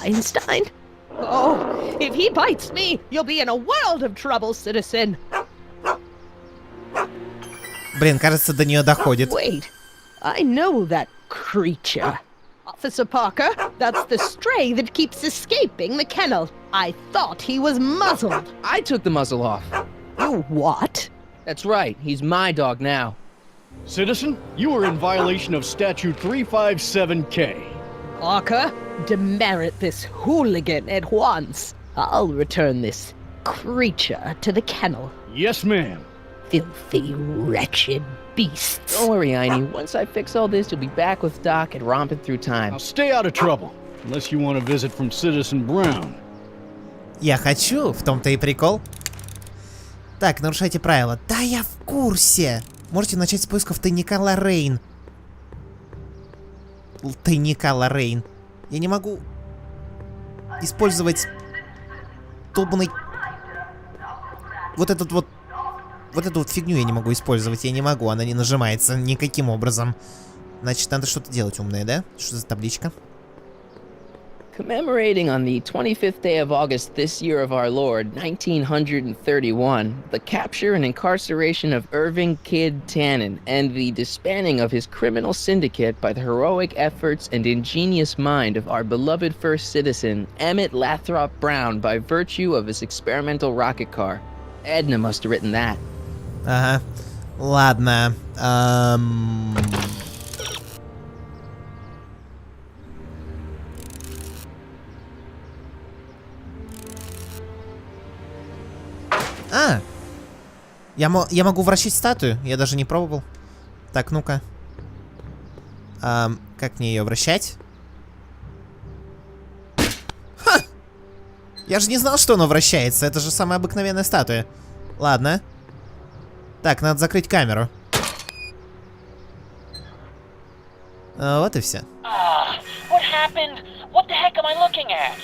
Einstein? Oh, if he bites me, you'll be in a world of trouble, citizen. Блин, кажется, до нее доходит. Wait, I know that creature. Officer Parker, that's the stray that keeps escaping the kennel. I thought he was muzzled. I took the muzzle off. You what? That's right, he's my dog now. Citizen, you are in violation of Statute 357K. Parker, demerit this hooligan at once. I'll return this creature to the kennel. Yes, ma'am. Filthy, wretched beasts. Don't worry, Einie. Once I fix all this, you'll be back with Doc and romping through time. Now stay out of trouble, unless you want a visit from Citizen Brown. Я хочу, в том-то и прикол. Так, нарушайте правила. Да, я в курсе. Можете начать с поисков тайника Лоррейн. Тайника Лоррейн. Я не могу использовать долбанный... Вот этот вот вот эту вот фигню я не могу использовать. Я не могу, она не нажимается никаким образом. Значит, надо что-то делать умное, да? Что за табличка? Commemorating on the 25th day of August this year of our Lord, 1931, the capture and incarceration of Irving Kid Tannen and the disbanding of his criminal syndicate by the heroic efforts and ingenious mind of our beloved first citizen, Emmett Lathrop Brown, by virtue of his experimental rocket car. Edna must have written that. Ага. Ладно. Я могу вращать статую? Я даже не пробовал. Так, ну-ка. Как мне ее вращать? Ха! Я же не знал, что оно вращается. Это же самая обыкновенная статуя. Ладно. Так, надо закрыть камеру. Вот и все. What happened? What the heck am I looking at?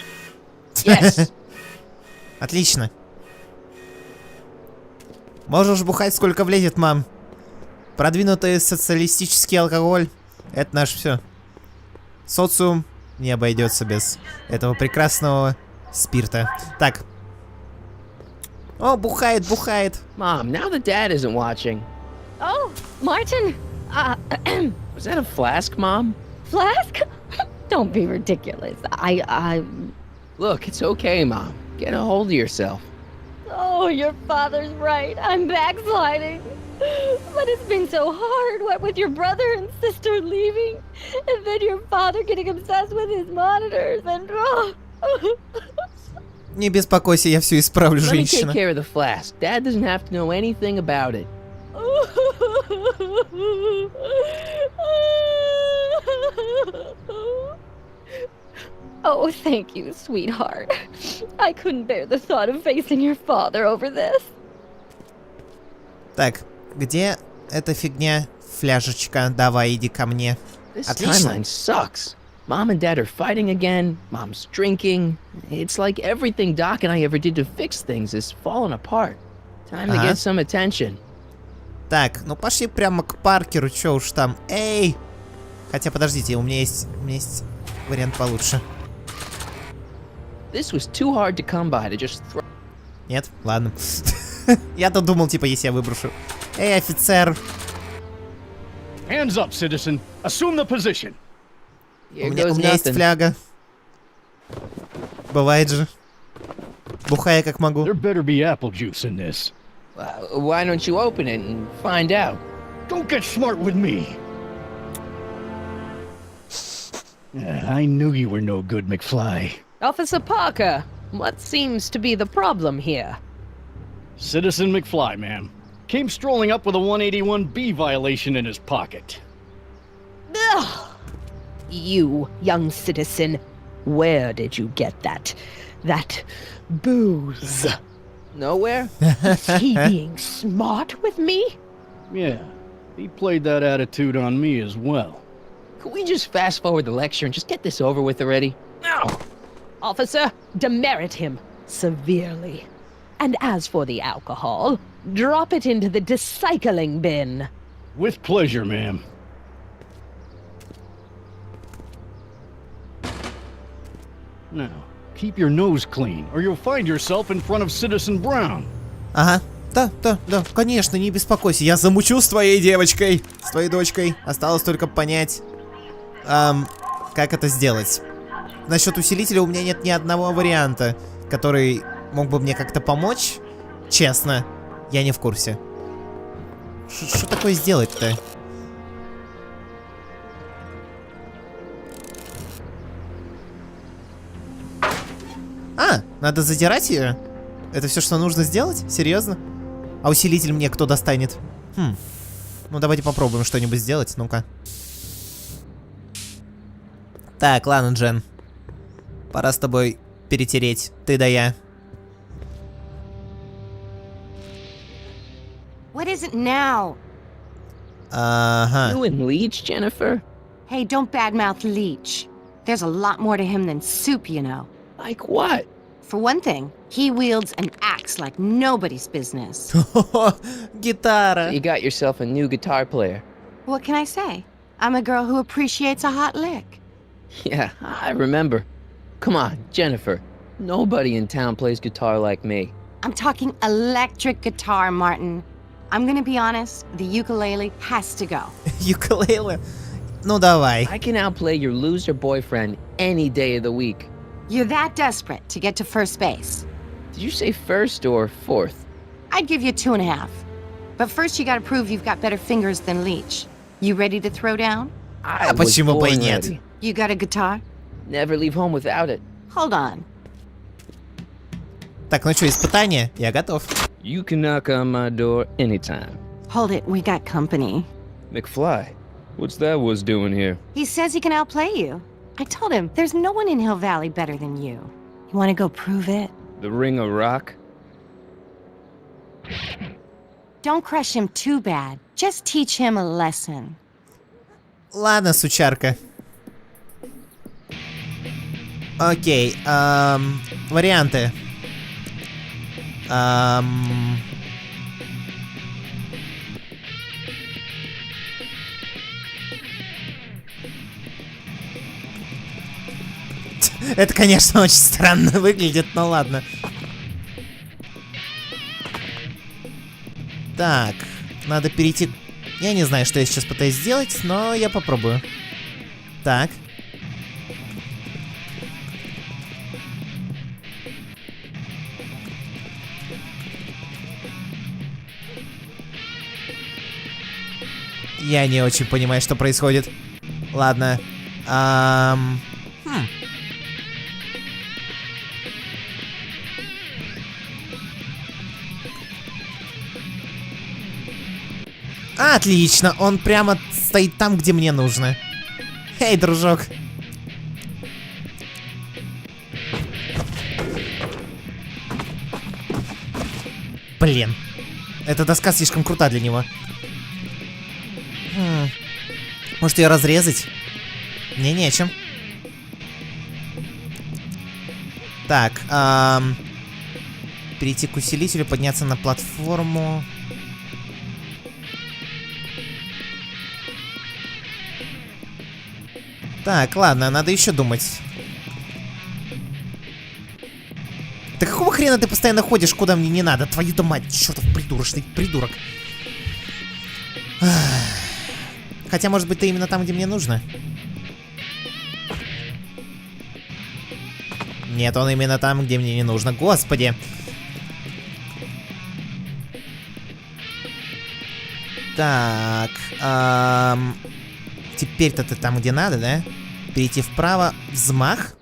Yes. Отлично. Можешь бухать, сколько влезет, мам. Продвинутый социалистический алкоголь — это наше все. Социум не обойдется без этого прекрасного спирта. Так. О, бухает, бухает. Mom, now that Dad isn't watching. Oh, Martin. Was that a flask, Mom? Flask? Don't be ridiculous. Look, it's okay, Mom. Get a hold of yourself. Oh, your father's right. I'm backsliding. But it's been so hard, what with your brother and sister leaving, and then your father getting obsessed with his monitors, and... Не беспокойся, я все исправлю, Let me take женщина. care of the flask. Dad doesn't have to know anything about it. Oh, thank you, sweetheart. I couldn't bear the thought of facing your father over this. Так, где эта фигня? Фляжечка, давай, иди ко мне. This Отлично. timeline sucks. Mom and Dad are fighting again. Mom's drinking. It's like everything Doc and I ever did to fix things is falling apart. Time to get some attention. Так, ну пошли прямо к Паркеру, чё уж там. Эй! Хотя, подождите, у меня есть вариант получше. This was too hard to come by to just throw. Нет? Ладно. Я-то думал, типа, если я выброшу. Эй, офицер! Hands up, citizen. Assume the position. У Here меня goes есть nothing. фляга. Бывает же. Бухая как могу. There better be apple juice in this. Why don't you open it and find out? Don't get smart with me. I knew you were no good, McFly. Officer Parker, what seems to be the problem here? Citizen McFly, ma'am. Came strolling up with a 181B violation in his pocket. Ugh. You, young citizen, where did you get that booze? Nowhere? Is he being smart with me? Yeah, he played that attitude on me as well. Could we just fast forward the lecture and just get this over with already? No! Officer, demerit him severely. And as for the alcohol, drop it into the recycling bin. With pleasure, ma'am. Now, keep your nose clean, or you'll find yourself in front of Citizen Brown. Ага. Да, конечно, не беспокойся. Я замучу с твоей девочкой, с твоей дочкой. Осталось только понять, как это сделать. Насчет усилителя у меня нет ни одного варианта, который мог бы мне как-то помочь. Честно, я не в курсе. Что такое сделать-то? Надо задирать ее? Это все, что нужно сделать? Серьезно? А усилитель мне кто достанет? Ну давайте попробуем что-нибудь сделать, ну-ка. Так, ладно, Джен. Пора с тобой перетереть. Ты да я. What is it now? Ага. You and Leech, Jennifer? Hey, don't badmouth Leech. There's a lot more to him than soup, you know. Like what? For one thing, he wields an axe like nobody's business. Гитара. You got yourself a new guitar player. What can I say? I'm a girl who appreciates a hot lick. Yeah, I remember. Come on, Jennifer. Nobody in town plays guitar like me. I'm talking electric guitar, Martin. I'm gonna be honest, the ukulele has to go. Ukulele? Ну давай. I can outplay your loser boyfriend any day of the week. You're that desperate to get to first base. Did you say first or fourth? I'd give you 2.5. But first you gotta prove you've got better fingers than Leech. You ready to throw down? I was почему бы и born нет? ready. You got a guitar? Never leave home without it. Hold on. Так, ну что, испытание? Я готов. You can knock on my door anytime. Hold it, we got company. McFly, what's that was doing here? He says he can outplay you. I told him, there's no one in Hill Valley better than you. You wanna go prove it? The Ring of Rock? Don't crush him too bad. Just teach him a lesson. Ладно, сучарка. Окей, варианты. Это, конечно, очень странно выглядит, но ладно. Так, надо перейти... Я не знаю, что я сейчас пытаюсь сделать, но я попробую. Так. Я не очень понимаю, что происходит. Ладно. Отлично, он прямо стоит там, где мне нужно. Эй, дружок. Блин. Эта доска слишком крута для него. Может ее разрезать? Мне нечем. Так, перейти к усилителю, подняться на платформу. Так, ладно, надо еще думать. Да какого хрена ты постоянно ходишь, куда мне не надо? Твою-то мать, чертов придурочный придурок. Хотя, может быть, ты именно там, где мне нужно? Нет, он именно там, где мне не нужно. Господи. Так. Теперь-то ты там, где надо, да? Перейти вправо. Взмах.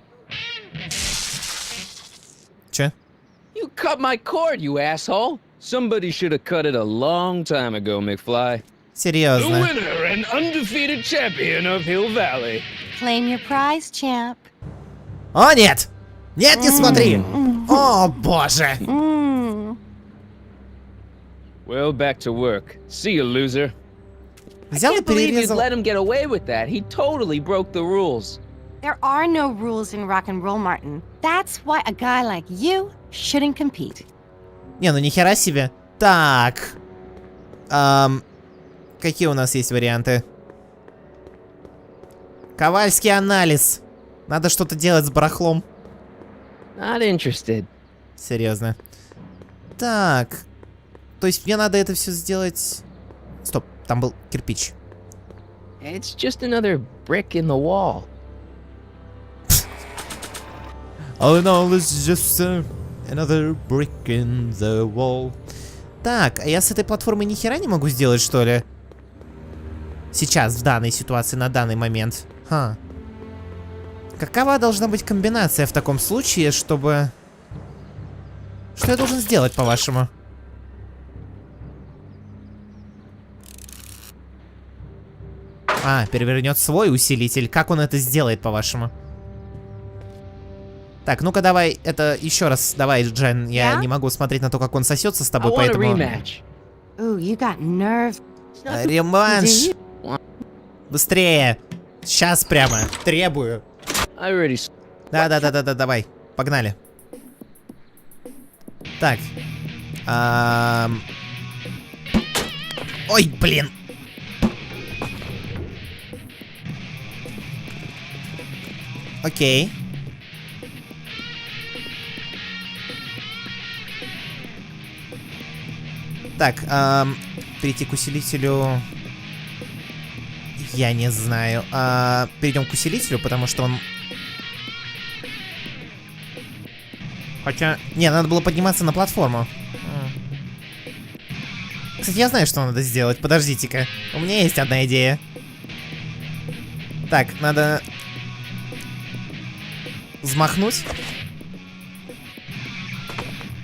Че? You cut my cord, you asshole! Somebody should have cut it a long time ago, McFly. Серьезно. The winner and undefeated champion of Hill Valley. Claim your prize, champ. О, нет! Нет, не смотри! О, боже! Well, back to work. See you, loser. Взял и I can't believe you'd перерезал. let him get away with that. He totally broke the rules. There are no rules in rock and roll, Martin. That's why a guy like you shouldn't compete. Не, ну нихера себе. Так. Какие у нас есть варианты? Ковальский анализ. Надо что-то делать с барахлом. Not interested. Серьезно. Так. То есть мне надо это все сделать... Стоп, там был кирпич. It's just another brick in the wall. All in all, it's just another brick in the wall. Так, а я с этой платформой ни хера не могу сделать, что ли? Сейчас, в данной ситуации, на данный момент. Ха. Какова должна быть комбинация в таком случае, чтобы... Что я должен сделать, по-вашему? А, перевернет свой усилитель. Как он это сделает, по-вашему? Так, ну-ка давай, это еще раз, давай, Джен. Я не могу смотреть на то, как он сосется с тобой, поэтому... Ooh, you got nerve. Реманш! Быстрее! Сейчас прямо, требую. Да, давай, погнали. Так. Ой, блин. Окей. Так, перейти к усилителю... Я не знаю. Перейдем к усилителю, потому что он... Хотя... Не, надо было подниматься на платформу. Кстати, я знаю, что надо сделать. Подождите-ка. У меня есть одна идея. Так, надо... взмахнуть.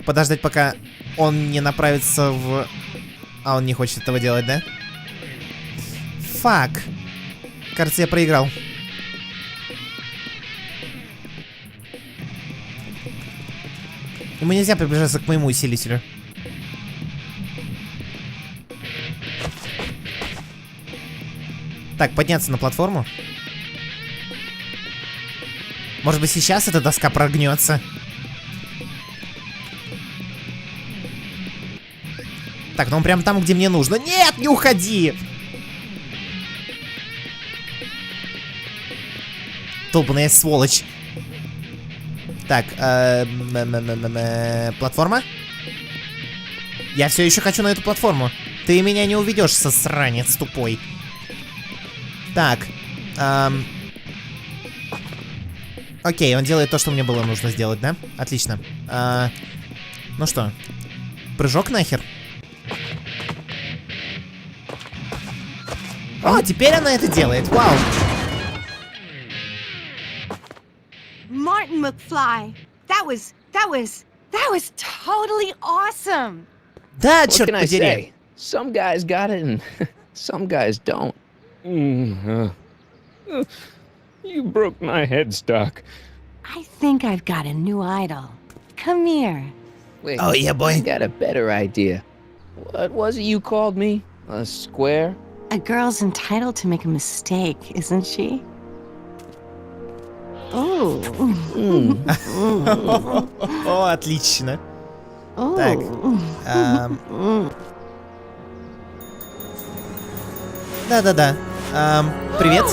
Подождать, пока он не направится в... А, он не хочет этого делать, да? Фак. Кажется, я проиграл. Ему нельзя приближаться к моему усилителю. Так, подняться на платформу. Может быть, сейчас эта доска прогнется. Так, ну он прям там, где мне нужно. Нет, не уходи! Долбаная сволочь. Так, платформа? Я все еще хочу на эту платформу. Ты меня не уведешь, сосранец тупой. Так, окей, он делает то, что мне было нужно сделать, да? Отлично. Ну что, прыжок нахер? О, теперь она это делает, вау. Martin McFly, that was totally awesome. Да, What черт can I подери. say? Some guys got it and some guys don't. You broke my headstock. I think I've got a new idol. Come here. Wait, Oh, yeah, boy. I got a better idea. What was it you called me? A square? A girl's entitled to make a mistake, isn't she? Oh. О, отлично. Oh. Так. Да-да-да. Привет.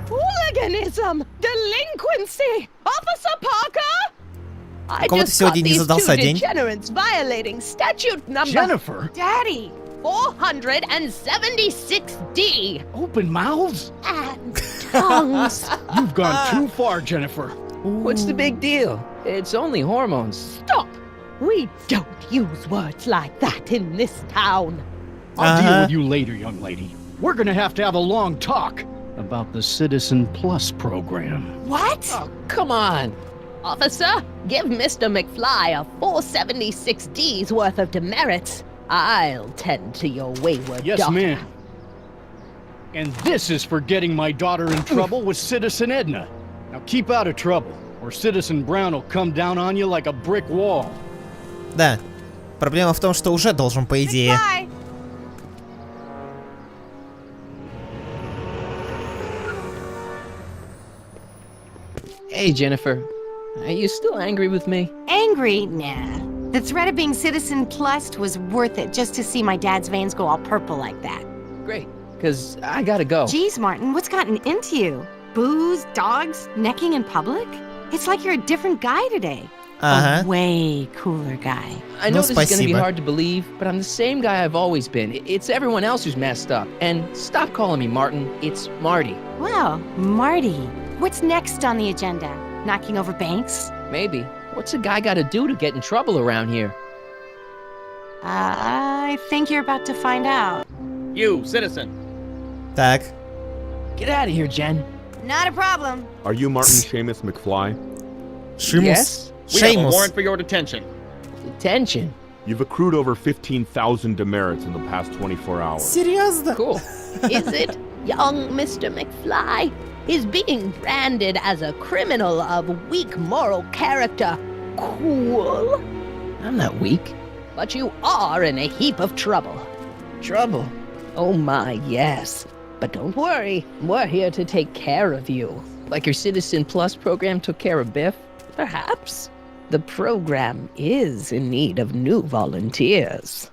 Hooliganism! Delinquency! Officer Parker! I Кого-то just сегодня got не these задался two день. degenerates violating statute number Jennifer! Daddy! 476D. Open mouths? And tongues. You've gone too far, Jennifer. What's the big deal? It's only hormones. Stop! We don't use words like that in this town. I'll deal with you later, young lady. We're gonna have a long talk about the Citizen Plus program. What? Oh, come on. Officer, give Mr. McFly a 476D's worth of demerits. I'll tend to your wayward Yes, daughter. ma'am. And this is for getting my daughter in trouble with Citizen Edna. Now keep out of trouble, or Citizen Brown will come down on you like a brick wall. Да. Проблема в том, что уже должен, по идее. Bye. Hey, Jennifer. Are you still angry with me? Angry? Nah. The threat of being Citizen Plus was worth it just to see my dad's veins go all purple like that. Great, because I gotta go. Geez, Martin, what's gotten into you? Booze, dogs, necking in public? It's like you're a different guy today. A way cooler guy. I know Ну, this is gonna be спасибо. hard to believe, but I'm the same guy I've always been. It's everyone else who's messed up. And stop calling me Martin. It's Marty. Well, Marty, what's next on the agenda? Knocking over banks? Maybe. What's a guy gotta do to get in trouble around here? I think you're about to find out. You, citizen. Так. Get out of here, Jen. Not a problem. Are you Martin Seamus McFly? Шимус. Yes? We have a Шеймус. warrant for your detention. Detention. You've accrued over 15,000 demerits in the past 24 hours. Серьезно? Cool. Is it, young Mr. McFly? Is being branded as a criminal of weak moral character cool? I'm not weak. But you are in a heap of trouble. Trouble? Oh my, yes. But don't worry, we're here to take care of you. Like your Citizen Plus program took care of Biff? Perhaps. The program is in need of new volunteers.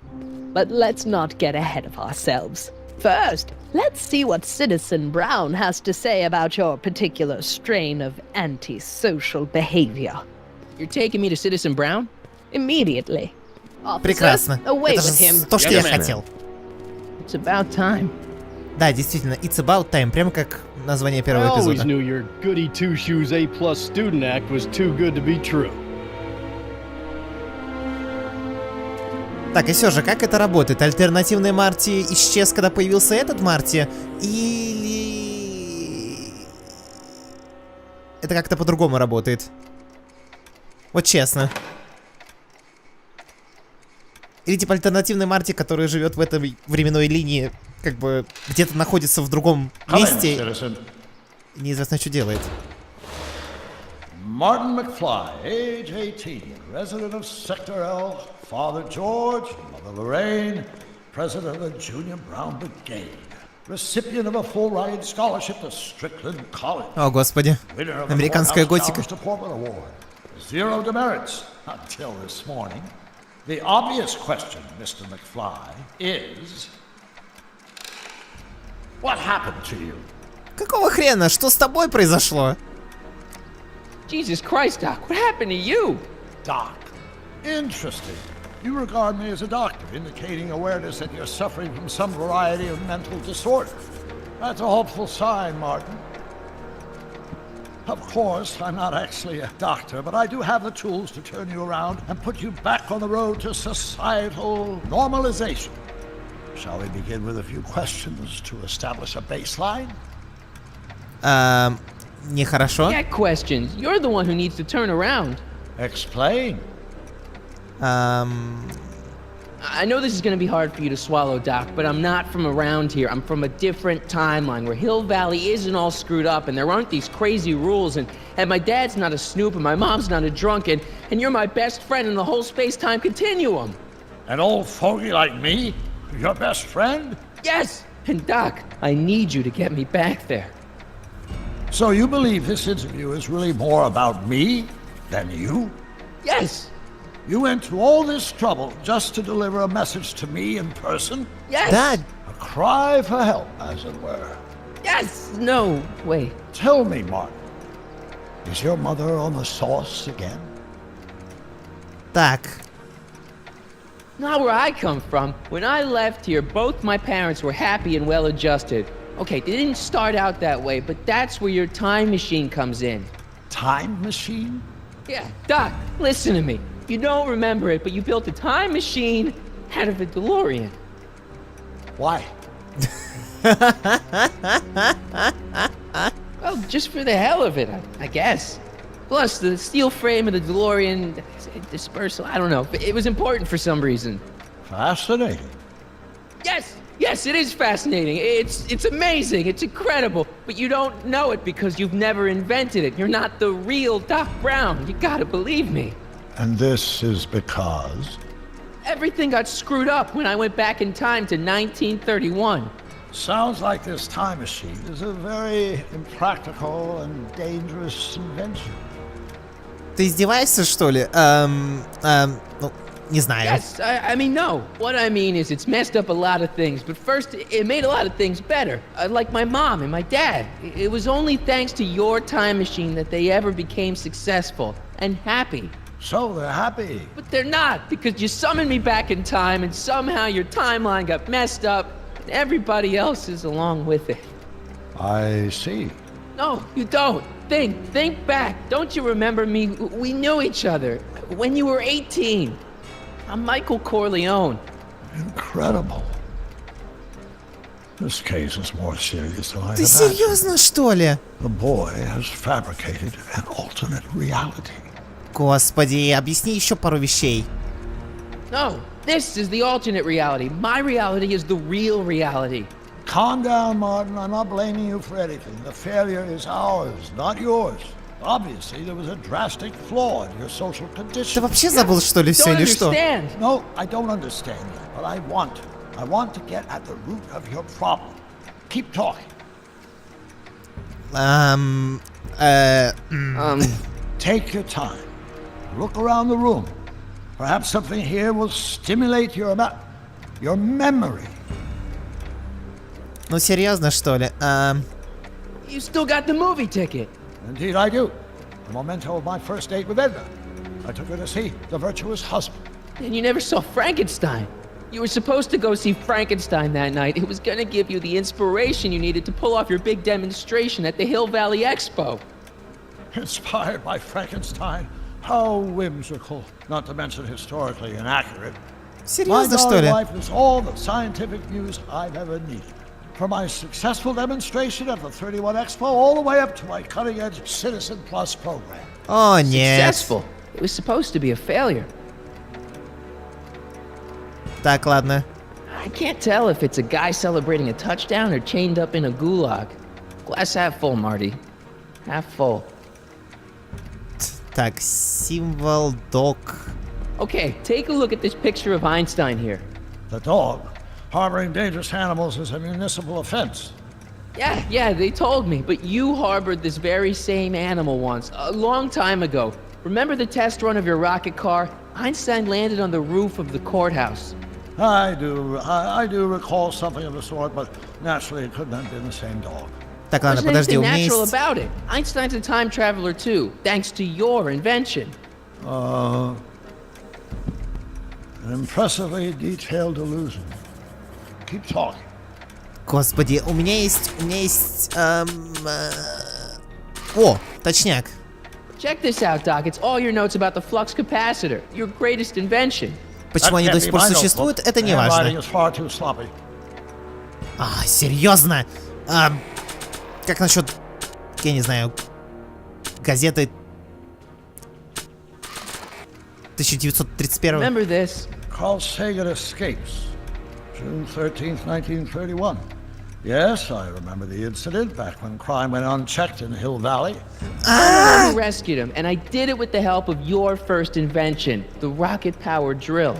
But let's not get ahead of ourselves. First, let's see what Citizen Brown has to say about your particular strain of antisocial behavior. You're taking me to Citizen Brown? Immediately. Прекрасно. Away Это with him. же то, что я хотел. It's about time. Да, действительно, it's about time, прямо как название I первого always эпизода. knew your goody two-shoes A+ student act was too good to be true. Так, и все же, как это работает? Альтернативный Марти исчез, когда появился этот Марти? Или... Это как-то по-другому работает? Вот честно. Или типа альтернативный Марти, который живет в этой временной линии, как бы где-то находится в другом месте. Неизвестно, что делает. Martin McFly, age 18, resident of Sector L, father George, mother Lorraine, president of the Junior Brown Brigade, recipient of a full-ride scholarship to Strickland College. О, господи. Американская готика. Zero demerits until this morning. The obvious question, Mr. McFly, is... What happened to you? Какого хрена? Что с тобой произошло? Jesus Christ, Doc, what happened to you? Doc. Interesting. You regard me as a doctor, indicating awareness that you're suffering from some variety of mental disorder. That's a hopeful sign, Martin. Of course, I'm not actually a doctor, but I do have the tools to turn you around and put you back on the road to societal normalization. Shall we begin with a few questions to establish a baseline? Нехорошо. Get questions. You're the one who needs to turn around. Explain. I know this is gonna be hard for you to swallow, Doc, but I'm not from around here. I'm from a different timeline where Hill-Valley isn't all screwed up and there aren't these crazy rules and my dad's not a snoop and my mom's not a drunk and you're my best friend in the whole space-time continuum. An old fogey like me? Your best friend? Yes! And Doc, I need you to get me back there. So you believe this interview is really more about me than you? Yes! You went to all this trouble just to deliver a message to me in person? Yes! Dad. A cry for help, as it were. Yes! No, wait. Tell me, Martin, is your mother on the sauce again? Так. Not where I come from. When I left here, both my parents were happy and well-adjusted. Okay, they didn't start out that way, but that's where your time machine comes in. Time machine? Yeah, Doc, listen to me. You don't remember it, but you built a time machine out of a DeLorean. Why? Well, just for the hell of it, I guess. Plus, the steel frame of the DeLorean, dispersal, I don't know. It was important for some reason. Fascinating. Yes! Yes, it is fascinating. It's amazing. It's incredible. But you don't know it because you've never invented it. You're not the real Doc Brown. You gotta believe me. And this is because? Everything got screwed up when I went back in time to 1931. Sounds like this time machine is a very impractical and dangerous invention. Ты издеваешься, что ли? Ну, не знаю. Yes, I mean, no. What I mean is it's messed up a lot of things, but first, it made a lot of things better. Like my mom and my dad. It was only thanks to your time machine that they ever became successful and happy. So they're happy. But they're not, because you summoned me back in time and somehow your timeline got messed up and everybody else is along with it. I see. No, you don't. Think back. Don't you remember me? We knew each other when you were 18. I'm Michael Corleone. Incredible. This case is more serious than I Ты imagined. серьезно, что ли? The boy has fabricated an alternate reality. Господи, объясни еще пару вещей. No, this is the alternate reality. My reality is the real reality. Calm down, Martin. I'm not blaming you for anything. The failure is ours, not yours. Obviously, there was a drastic flaw in your social condition. Ты вообще забыл, что ли, все или что? No, I don't understand yet, but I want to. I want to get at the root of your problem. Keep talking. Take your time. Look around the room. Perhaps something here will stimulate your memory. Ну серьезно, что ли? You still got the movie ticket. Indeed I do. A memento of my first date with Edna. I took her to see The Virtuous Husband. And you never saw Frankenstein. You were supposed to go see Frankenstein that night. It was gonna give you the inspiration you needed to pull off your big demonstration at the Hill-Valley Expo. Inspired by Frankenstein? How whimsical, not to mention historically inaccurate. Серьезно, что My ли? life is all the scientific news I've ever needed. From my successful demonstration at the 31 Expo all the way up to my cutting-edge Citizen Plus program. О, нет. Successful. It was supposed to be a failure. Так, ладно. I can't tell if it's a guy celebrating a touchdown or chained up in a gulag. Glass half full, Marty. Half full. Так, символ dog. Okay, take a look at this picture of Einstein here. The dog. Harboring dangerous animals is a municipal offense. Yeah, they told me, but you harbored this very same animal once, a long time ago. Remember the test run of your rocket car? Einstein landed on the roof of the courthouse. I do recall something of the sort, but naturally it couldn't have been the same dog. Так, ладно, There's подожди, anything у меня natural есть... about it. Einstein's a time traveler too, thanks to your invention. An impressively detailed illusion. Keep talking. Господи, у меня есть... О, точняк. Check this out, Doc. It's all your notes about the flux capacitor, your greatest invention. Почему они до сих пор существуют, это не важно. Серьезно? Как насчет, я не знаю, газеты 1931? Remember this? Carl Sagan escapes. June 13th, 1931. Yes, I remember the incident back when crime went unchecked in Hill-Valley. I rescued him, and I did it with the help of your first invention, the rocket-powered drill.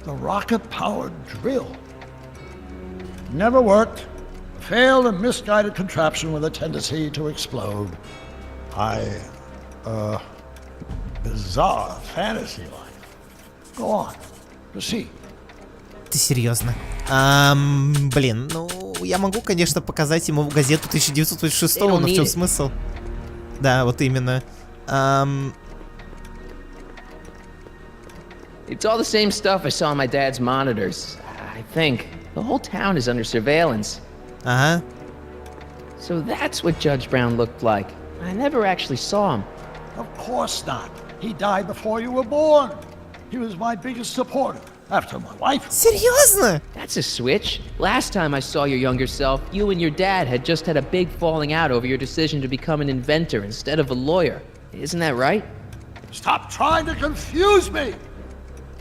The rocket-powered drill? Never worked. A failed and misguided contraption with a tendency to explode. Bizarre fantasy life. Go on. Proceed. Ты серьезно? Блин, ну, я могу, конечно, показать ему газету 1906, но в чем смысл? Да, вот именно. It's all the same stuff I saw on my dad's monitors. I think. The whole town is under surveillance. Ага. So that's what Judge Brown looked like. I never actually saw him. Of course not. He died before you were born. He was my biggest supporter. After my wife. Серьезно? That's a switch. Last time I saw your younger self, you and your dad had just had a big falling out over your decision to become an inventor instead of a lawyer. Isn't that right? Stop trying to confuse me!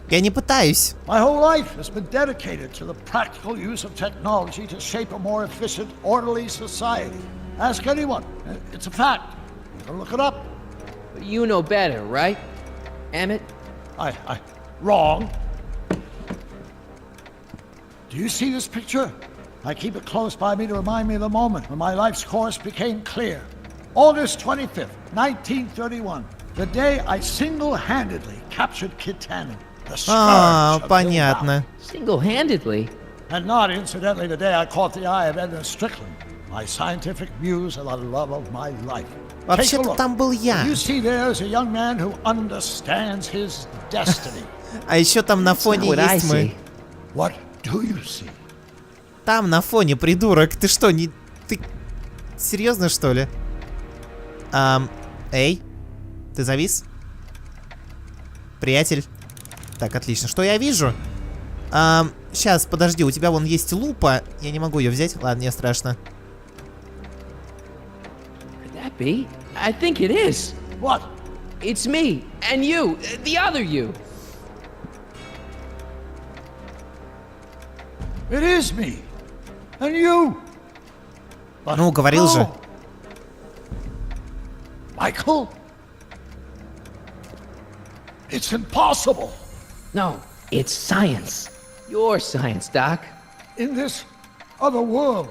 Я не пытаюсь. My whole life has been dedicated to the practical use of technology to shape a more efficient, orderly society. Ask anyone. It's a fact. You can look it up. But you know better, right? Emmett? Wrong. Do you see this picture? I keep it close by me to remind me of the moment when my life's course became clear. August 25th, 1931. The day I single-handedly captured Kit Tannen. The scourge of понятно. Single-handedly? And not incidentally the day I caught the eye of Edna Strickland. My scientific muse and the love of my life. Вообще-то там был я. You see there's a young man who understands his destiny. А еще там на фоне есть мы. What do you see? Там на фоне, придурок. Ты что, не... Ты серьезно, что ли? Эй, ты завис? Приятель. Так, отлично. Что я вижу? Сейчас, подожди, у тебя вон есть лупа. Я не могу ее взять. Ладно, не страшно. Could that be? I think it is. What? It's me and you, the other you. It is me. And you. But ну, говорил же. Michael? It's impossible. No, it's science. Your science, Doc. In this other world,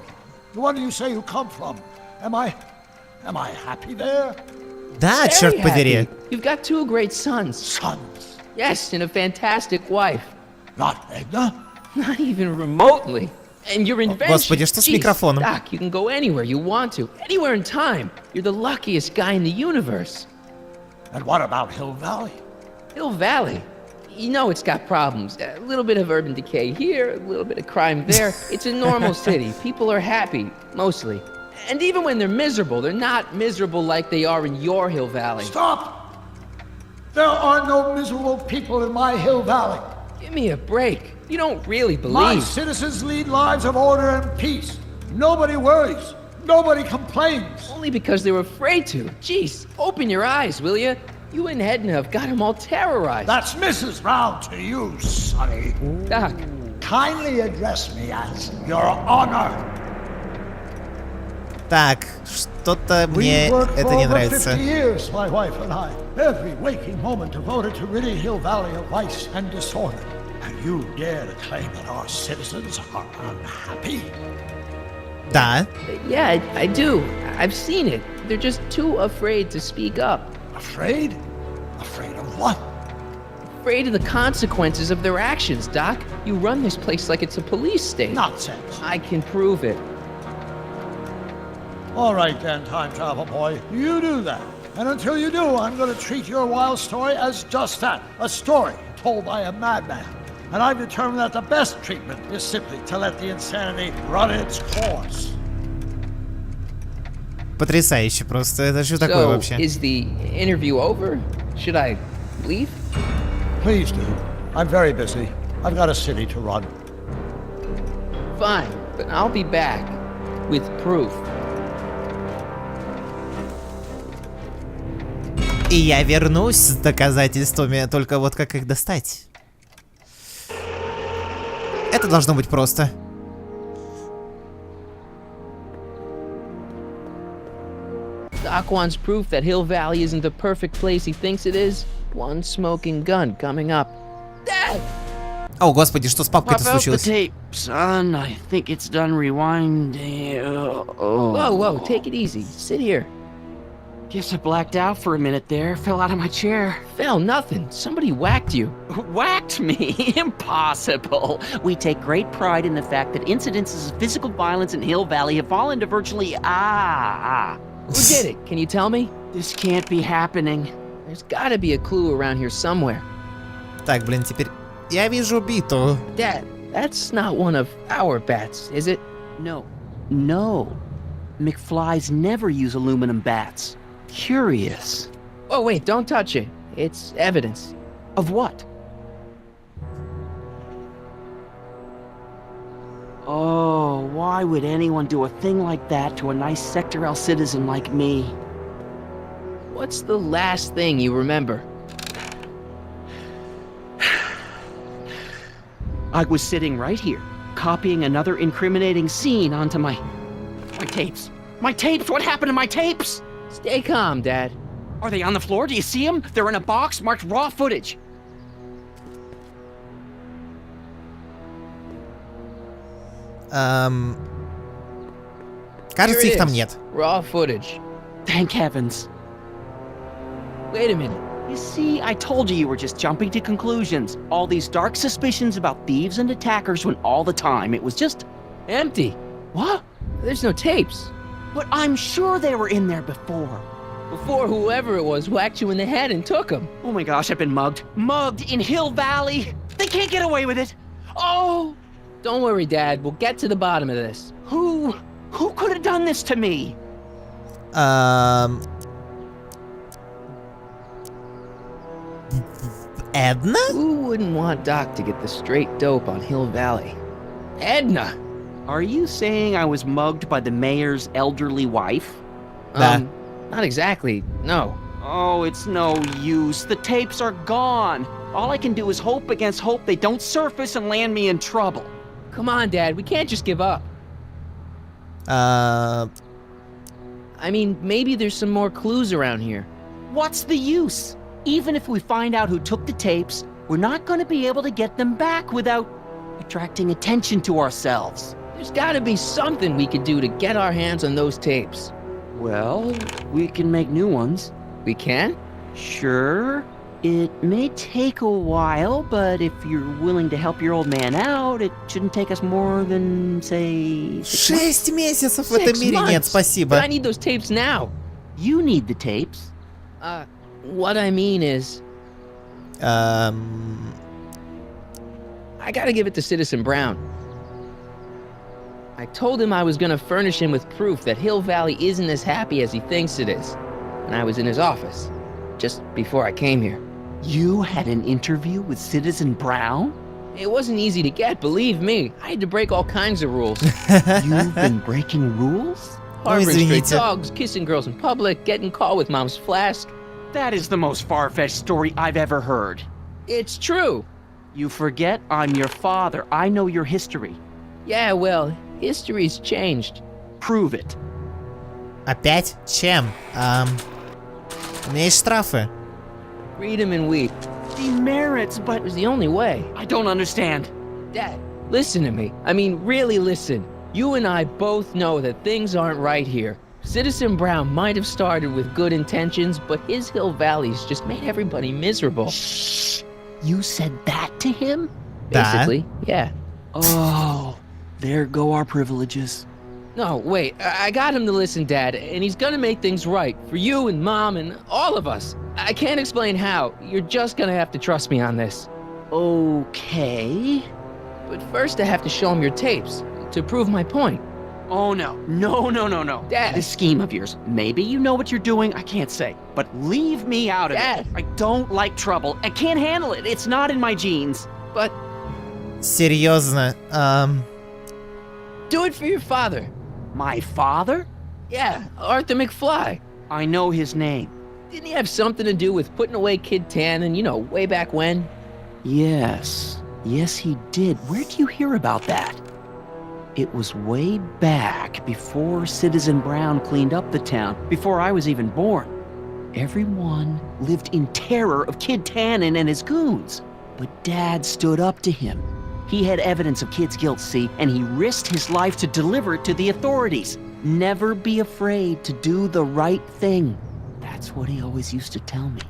the one you say you come from, am I happy there? Да, Very черт подери. happy. You've got 2 great sons. Sons? Yes, and a fantastic wife. Not Edna? Not even remotely. And your invention. Господи, что с микрофоном? Doc, you can go anywhere you want to. Anywhere in time. You're the luckiest guy in the universe. And what about Hill-Valley? Hill-Valley? You know it's got problems. A little bit of urban decay here, a little bit of crime there. It's a normal city. People are happy, mostly. And even when they're miserable, they're not miserable like they are in your Hill-Valley. Stop! There are no miserable people in my Hill-Valley. Give me a break. You don't really believe. My citizens lead lives of order and peace. Nobody worries. Nobody complains. Only because they were afraid to. Jeez, open your eyes, will you? You and Edna have got them all terrorized. That's Mrs. Brown to you, Sonny. Doc. Kindly address me as Your Honor. Так, что-то мне это не нравится. 50 years, my wife and I. Every waking moment devoted to ridding Hill-Valley of vice and disorder. And you dare to claim that our citizens are unhappy? Да. Yeah, I do. I've seen it. They're just too afraid to speak up. Afraid? Afraid of what? Afraid of the consequences of their actions, Doc. You run this place like it's a police state. Nonsense. I can prove it. All right then, time travel boy. You do that. And until you do, I'm going to treat your wild story as just that. A story told by a madman. And I've determined that the best treatment is simply to let the insanity run its course. Потрясающе просто. Это что такое вообще? Is the interview over? Should I leave? Please do. I'm very busy. I've got a city to run. Fine, but I'll be back with proof. И я вернусь с доказательствами, только вот как их достать? Это должно быть просто. Doc wants proof that Hill-Valley isn't the perfect place he thinks it is. One smoking gun coming up. Dad! О, господи, что с папкой-то случилось? Tape, son. I think it's done rewinding. Whoa, take it easy. Sit here. Guess I blacked out for a minute there. Fell out of my chair. Fell nothing. Somebody whacked you. Whacked me? Impossible. We take great pride in the fact that incidences of physical violence in Hill-Valley have fallen to virtually Who did it? Can you tell me? This can't be happening. There's gotta be a clue around here somewhere. Так, блин, теперь я вижу биту. Dad, that's not one of our bats, is it? No. McFlys never use aluminum bats. Curious. Oh, wait, don't touch it. It's evidence. Of what? Oh, why would anyone do a thing like that to a nice Sector L citizen like me? What's the last thing you remember? I was sitting right here, copying another incriminating scene onto my tapes. My tapes! What happened to my tapes? Stay calm, Dad. Are they on the floor? Do you see them? They're in a box marked raw footage. Кажется, их там нет. Raw footage. Thank heavens. Wait a minute. You see, I told you were just jumping to conclusions. All these dark suspicions about thieves and attackers when all the time it was just empty. What? There's no tapes. But I'm sure they were in there before. Before whoever it was whacked you in the head and took them. Oh my gosh, I've been mugged. Mugged in Hill-Valley. They can't get away with it. Oh! Don't worry, Dad. We'll get to the bottom of this. Who could have done this to me? Edna? Who wouldn't want Doc to get the straight dope on Hill-Valley? Edna! Are you saying I was mugged by the mayor's elderly wife? Not exactly, no. Oh, it's no use. The tapes are gone. All I can do is hope against hope they don't surface and land me in trouble. Come on, Dad, we can't just give up. I mean, maybe there's some more clues around here. What's the use? Even if we find out who took the tapes, we're not going to be able to get them back without attracting attention to ourselves. There's gotta be something we could do to get our hands on those tapes. Well, we can make new ones. We can? Sure. It may take a while, but if you're willing to help your old man out, it shouldn't take us more than, say... 6 месяцев в этом мире нет, спасибо. But I need those tapes now. You need the tapes. What I mean is... I gotta give it to Citizen Brown. I told him I was gonna furnish him with proof that Hill-Valley isn't as happy as he thinks it is. And I was in his office, just before I came here. You had an interview with Citizen Brown? It wasn't easy to get, believe me. I had to break all kinds of rules. You've been breaking rules? Harboring stray dogs, kissing girls in public, getting caught with mom's flask. That is the most far-fetched story I've ever heard. It's true. You forget I'm your father. I know your history. Yeah, well, history's changed. Prove it. Опять? Чем? У меня есть штрафы. Read him and weep. Demerits, but... It was the only way. I don't understand. Dad, listen to me. I mean, really listen. You and I both know that things aren't right here. Citizen Brown might have started with good intentions, but his Hill-Valley's just made everybody miserable. Shh! You said that to him? Basically, yeah. Oh, there go our privileges. No, wait, I got him to listen, Dad, and he's gonna make things right for you and Mom and all of us. I can't explain how. You're just gonna have to trust me on this. Okay. But first I have to show him your tapes, to prove my point. Oh, no. No. Dad. This scheme of yours, maybe you know what you're doing, I can't say. But leave me out of Dad. it. I don't like trouble. I can't handle it. It's not in my genes. But... Серьезно, Do it for your father. My father? Yeah, Arthur McFly. I know his name. Didn't he have something to do with putting away Kid Tannen, you know, way back when? Yes. Yes, he did. Where'd you hear about that? It was way back before Citizen Brown cleaned up the town, before I was even born. Everyone lived in terror of Kid Tannen and his goons. But Dad stood up to him. He had evidence of Kid's guilt, see, and he risked his life to deliver it to the authorities. Never be afraid to do the right thing. That's what he always used to tell me.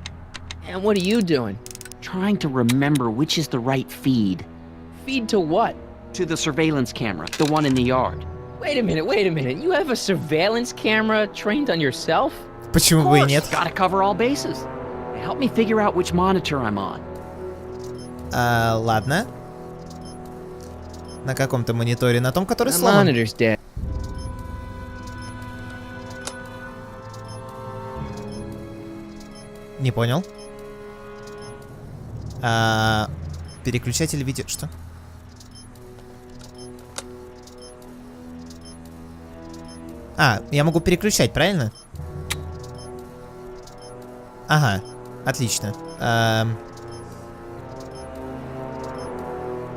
And what are you doing? Trying to remember which is the right feed. Feed to what? To the surveillance camera, the one in the yard. Wait a minute. You have a surveillance camera trained on yourself? Почему бы и нет? Gotta cover all bases. Help me figure out which monitor I'm on. Ладно. На каком-то мониторе? На том, который The сломан. monitor's dead. Не понял. Переключатель видео... Что? Я могу переключать, правильно? Ага, отлично.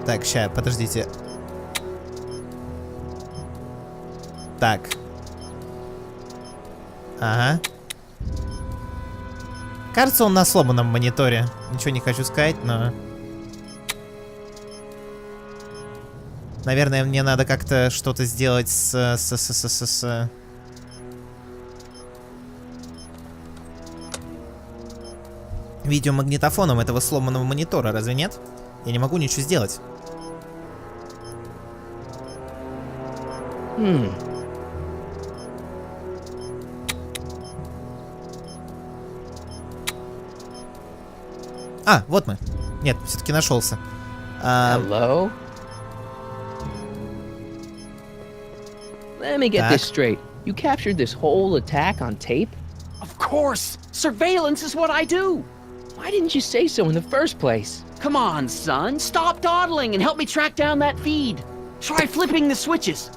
Так, ща, подождите. Так. Ага. Кажется, он на сломанном мониторе. Ничего не хочу сказать, но... Наверное, мне надо как-то что-то сделать с видеомагнитофоном этого сломанного монитора, разве нет? Я не могу ничего сделать. Вот мы. Нет, все-таки нашелся. Hello? Let me get this straight. You captured this whole attack on tape? Of course! Surveillance is what I do! Why didn't you say so in the first place? Come on, son. Stop dawdling and help me track down that feed. Try flipping the switches.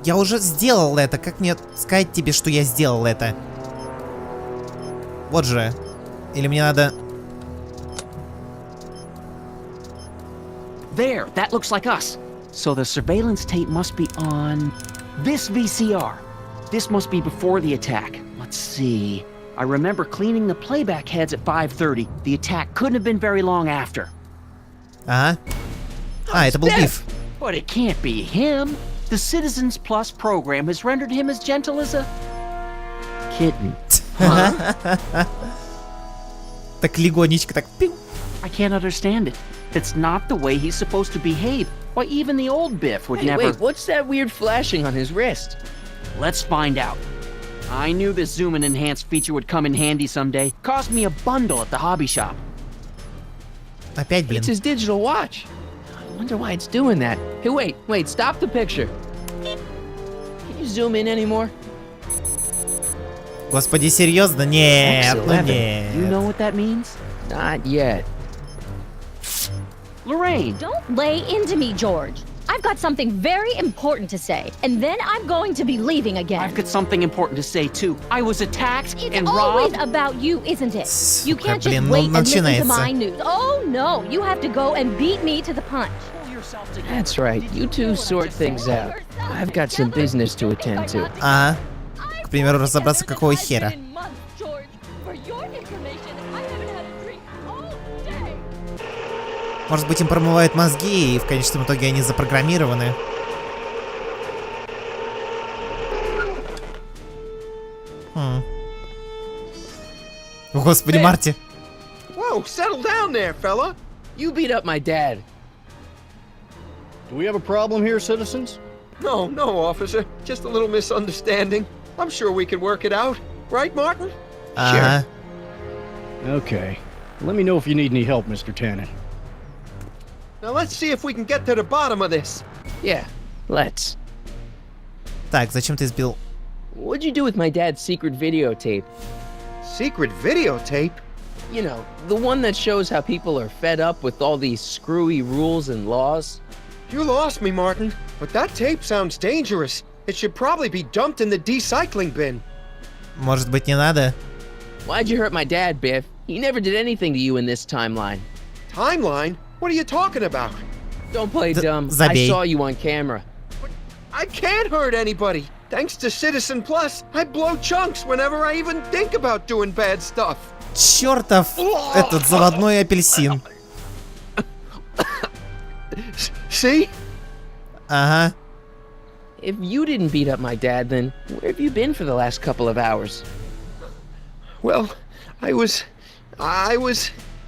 Я уже сделал это. Как мне сказать тебе, что я сделал это? Вот же. Или мне надо... There, that looks like us. So the surveillance tape must be on this VCR. This must be before the attack. Let's see. I remember cleaning the playback heads at 5:30. The attack couldn't have been very long after. Ага. Это был Биф. But it can't be him. The Citizens Plus program has rendered him as gentle as a kitten. Huh? Так легонечко, так пиу. I can't understand it. That's not the way he's supposed to behave. Why, even the old Biff would never... Wait, what's that weird flashing on his wrist? Let's find out. I knew this zoom and enhance feature would come in handy someday. Cost me a bundle at the hobby shop. Опять, блин. It's his digital watch. I wonder why it's doing that. Hey, wait, stop the picture. Can you zoom in anymore? Господи, серьезно? Нет, ну You нет. know what that means? Not yet. Lorraine! Don't lay into me, George. I've got something very important to say, and then I'm going to be leaving again. I've got something important to say, too. I was attacked and always robbed. about you, isn't it? You Сука, can't just блин, ну wait and listen to начинается. my news. Oh, no, you have to go and beat me to the punch. That's right. You two sort things out. I've got some business to attend to. Ага. К примеру, разобраться, какого хера. Может быть, им промывают мозги, и в конечном итоге они запрограммированы. Господи, Марти. Whoa, settle down there, fella. You beat up my dad. Do we have a problem here, citizens? No, officer. Just a little misunderstanding. I'm sure we can work it out. Right, Martin? Ага. Okay. Let me know if you need any help, Mr. Tannen. Now let's see if we can get to the bottom of this. Yeah, let's. Так, зачем ты сбил? What'd you do with my dad's secret videotape? Secret videotape? You know, the one that shows how people are fed up with all these screwy rules and laws. You lost me, Martin. But that tape sounds dangerous. It should probably be dumped in the recycling bin. Может быть, не надо? Why'd you hurt my dad, Biff? He never did anything to you in this timeline. Timeline? What are you talking about? Don't play dumb. Забей. I saw you on camera. But I can't hurt anybody. Thanks to Citizen Plus, I blow chunks whenever I even think about doing bad stuff. Чертов этот заводной апельсин. See? Ага. If you didn't beat up my dad, then where have you been for the last couple of hours? Well, I was...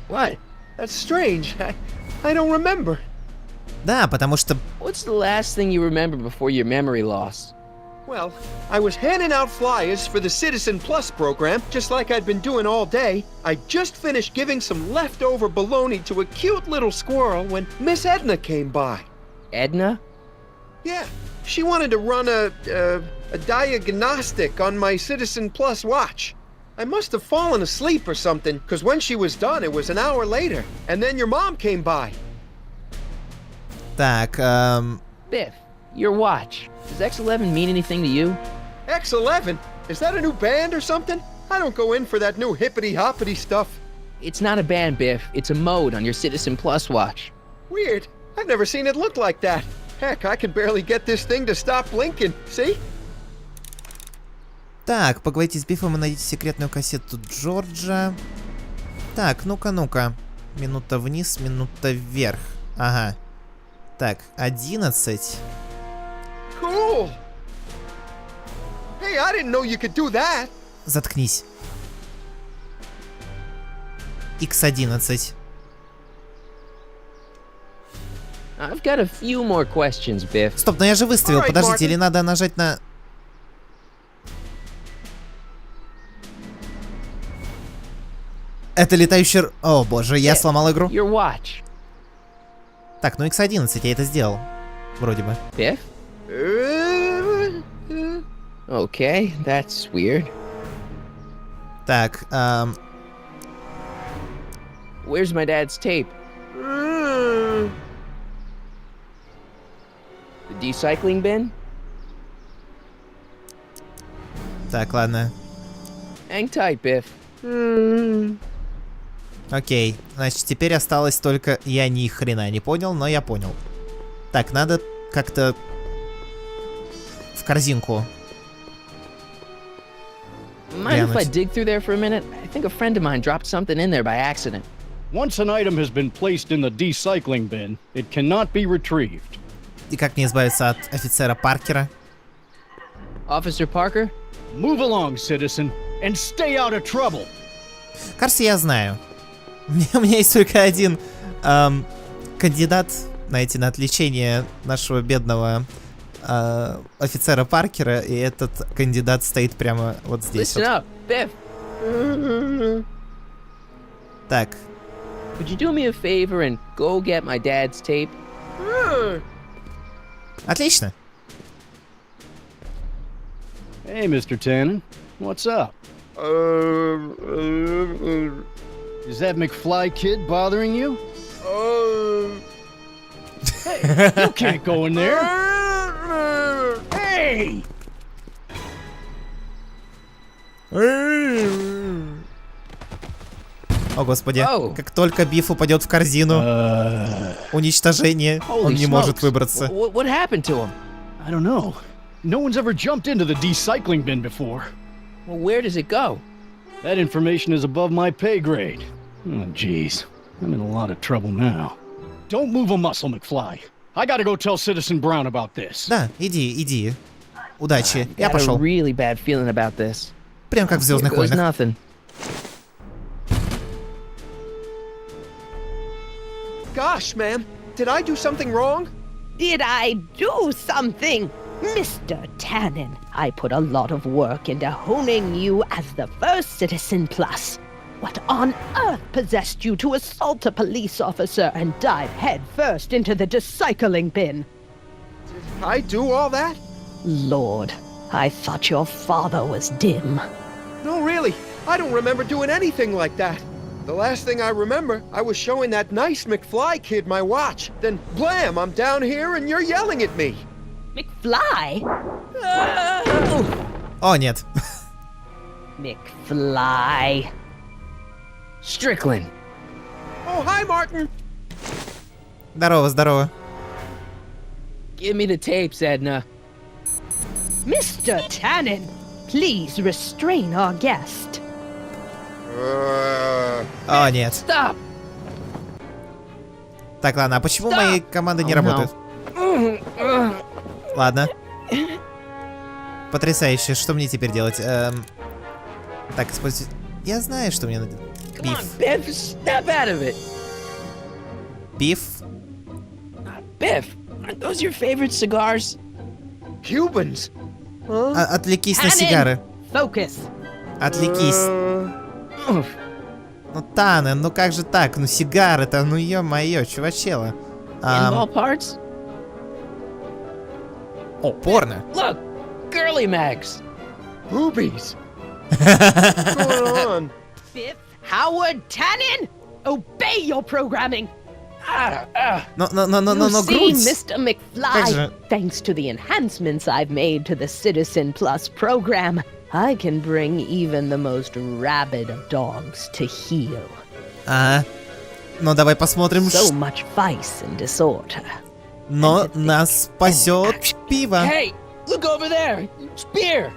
What? That's strange. I don't remember. Да, потому что... What's the last thing you remember before your memory loss? Well, I was handing out flyers for the Citizen Plus program, just like I'd been doing all day. I just finished giving some leftover bologna to a cute little squirrel when Miss Edna came by. Edna? Yeah, she wanted to run a diagnostic on my Citizen Plus watch. I must have fallen asleep or something, because when she was done, it was an hour later. And then your mom came by. Так, Biff, your watch. Does X11 mean anything to you? X11? Is that a new band or something? I don't go in for that new hippity-hoppity stuff. It's not a band, Biff. It's a mode on your Citizen Plus watch. Weird. I've never seen it look like that. Heck, I can barely get this thing to stop blinking. See? Так, поговорите с Бифом и найдите секретную кассету Джорджа. Так, ну-ка. Минута вниз, минута вверх. Ага. Так, 11. Cool. Hey, I didn't know you could do that. Заткнись. X11. I've got a few more questions, Biff. Стоп, но я же выставил. Alright, Подождите, Martin. или надо нажать на... Это летающий... О боже, я сломал игру. Your watch. Так, ну X11, я это сделал. Вроде бы. Biff? Okay, that's weird. Так, Where's my dad's tape? The recycling bin? так, ладно. Hang tight, Biff. Окей, значит, теперь осталось только... Я ни хрена не понял, но я понял. Так, надо как-то... в корзинку. Mind if I dig through there for a minute? I think a friend of mine dropped something in there by accident. Once an item has been placed in the recycling bin, it cannot be retrieved. И как мне избавиться от офицера Паркера? Officer Parker? Move along, citizen, and stay out of trouble. Кажется, я знаю. У меня есть только один кандидат, знаете, на отвлечение нашего бедного офицера Паркера, и этот кандидат стоит прямо вот здесь. Listen up, Biff. Так. Would you do me a favor and go get my dad's tape? Отлично. Hey, Mr. Tannen. What's up? Is that McFly kid bothering you? Hey, you can't go in there. Hey! О, господи. Как только Биф упадет в корзину уничтожения, он не может выбраться. What happened to him? I don't know. No one's ever jumped into the recycling bin before. Well, where does it go? That information is above my pay grade. Oh, jeez. I'm in a lot of trouble now. Don't move a muscle, McFly. I gotta go tell Citizen Brown about this. Да, иди. Удачи. Я I got пошел. a really bad feeling about this. Прям как в Звездных Here goes войнах. nothing. Gosh, ma'am, did I do something wrong? Did I do something? Mr. Tannen, I put a lot of work into honing you as the first Citizen Plus. What on earth possessed you to assault a police officer and dive headfirst into the recycling bin? Did I do all that? Lord, I thought your father was dim. No, really, I don't remember doing anything like that. The last thing I remember, I was showing that nice McFly kid my watch. Then, blam, I'm down here and you're yelling at me. McFly? О, нет. McFly. Strickland. Oh, hi, Martin. Здорово. Give me the tapes, Edna. Mr. Tannen, please restrain our guest. О, нет. Stop. Так, ладно, а почему мои команды не работают? Ладно. Потрясающе. Что мне теперь делать? Так, использовать... Я знаю, что мне надо... Come on, Biff, snap out of it. Биф? Biff, aren't those your favorite cigars? Cubans. Отвлекись на сигары. Focus. Отвлекись. Ну, Танен, ну как же так? Ну, сигары-то, ну ё-моё, чувачела. Pinball parts? О, порно. Look, girly mags. Boobies. What's going on? Biff Howard Tannen, obey your programming. Но You see, грудь. Mr. McFly, thanks to the enhancements I've made to the Citizen Plus program, I can bring even the most rabid of dogs to heel. Ага. Ну, давай посмотрим. So much vice and disorder. Но нас спасет пиво. Hey, look over there. It's beer.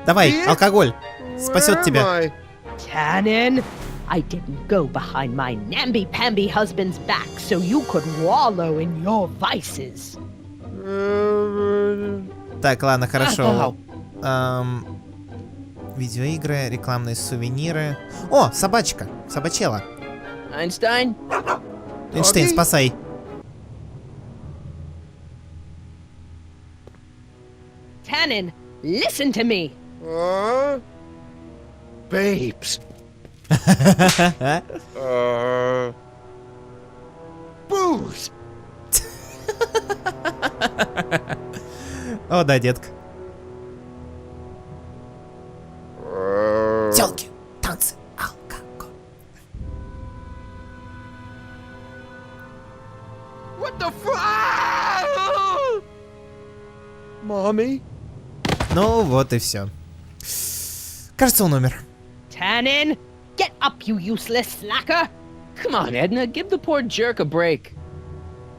Давай, алкоголь. Спасет тебя. Tannen, I didn't go behind my namby-pamby husband's back so you could wallow in your vices. Так, ладно, хорошо. Видеоигры, рекламные сувениры. О, собачка. Собачела. Einstein? Эйнштейн, спасай. Tannen, listen to me. Babes. Booze. О, да, детка. Тёлки, танцы, алкоголь. What the fuck? Mommy? Ну, вот и все. Кажется, он умер. Tannen, get up, you useless slacker. Come on, Edna, give the poor jerk a break.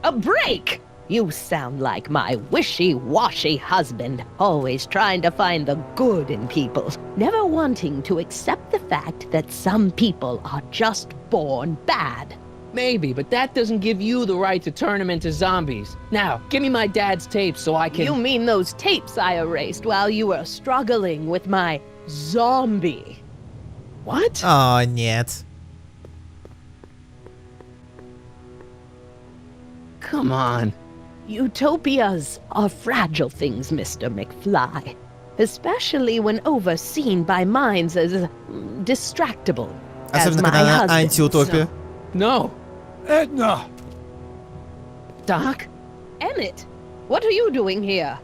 A break? You sound like my wishy-washy husband, always trying to find the good in people, never wanting to accept the fact that some people are just born bad. Maybe, but that doesn't give you the right to turn them into zombies. Now, give me my dad's tapes so I can... You mean those tapes I erased while you were struggling with my zombie? What? О, нет. Come on. Utopias are fragile things, Mr. McFly. Especially when overseen by minds as distractible as Особенно my когда она husband's. антиутопия. No. Edna! Doc? Emmett, what are you doing here?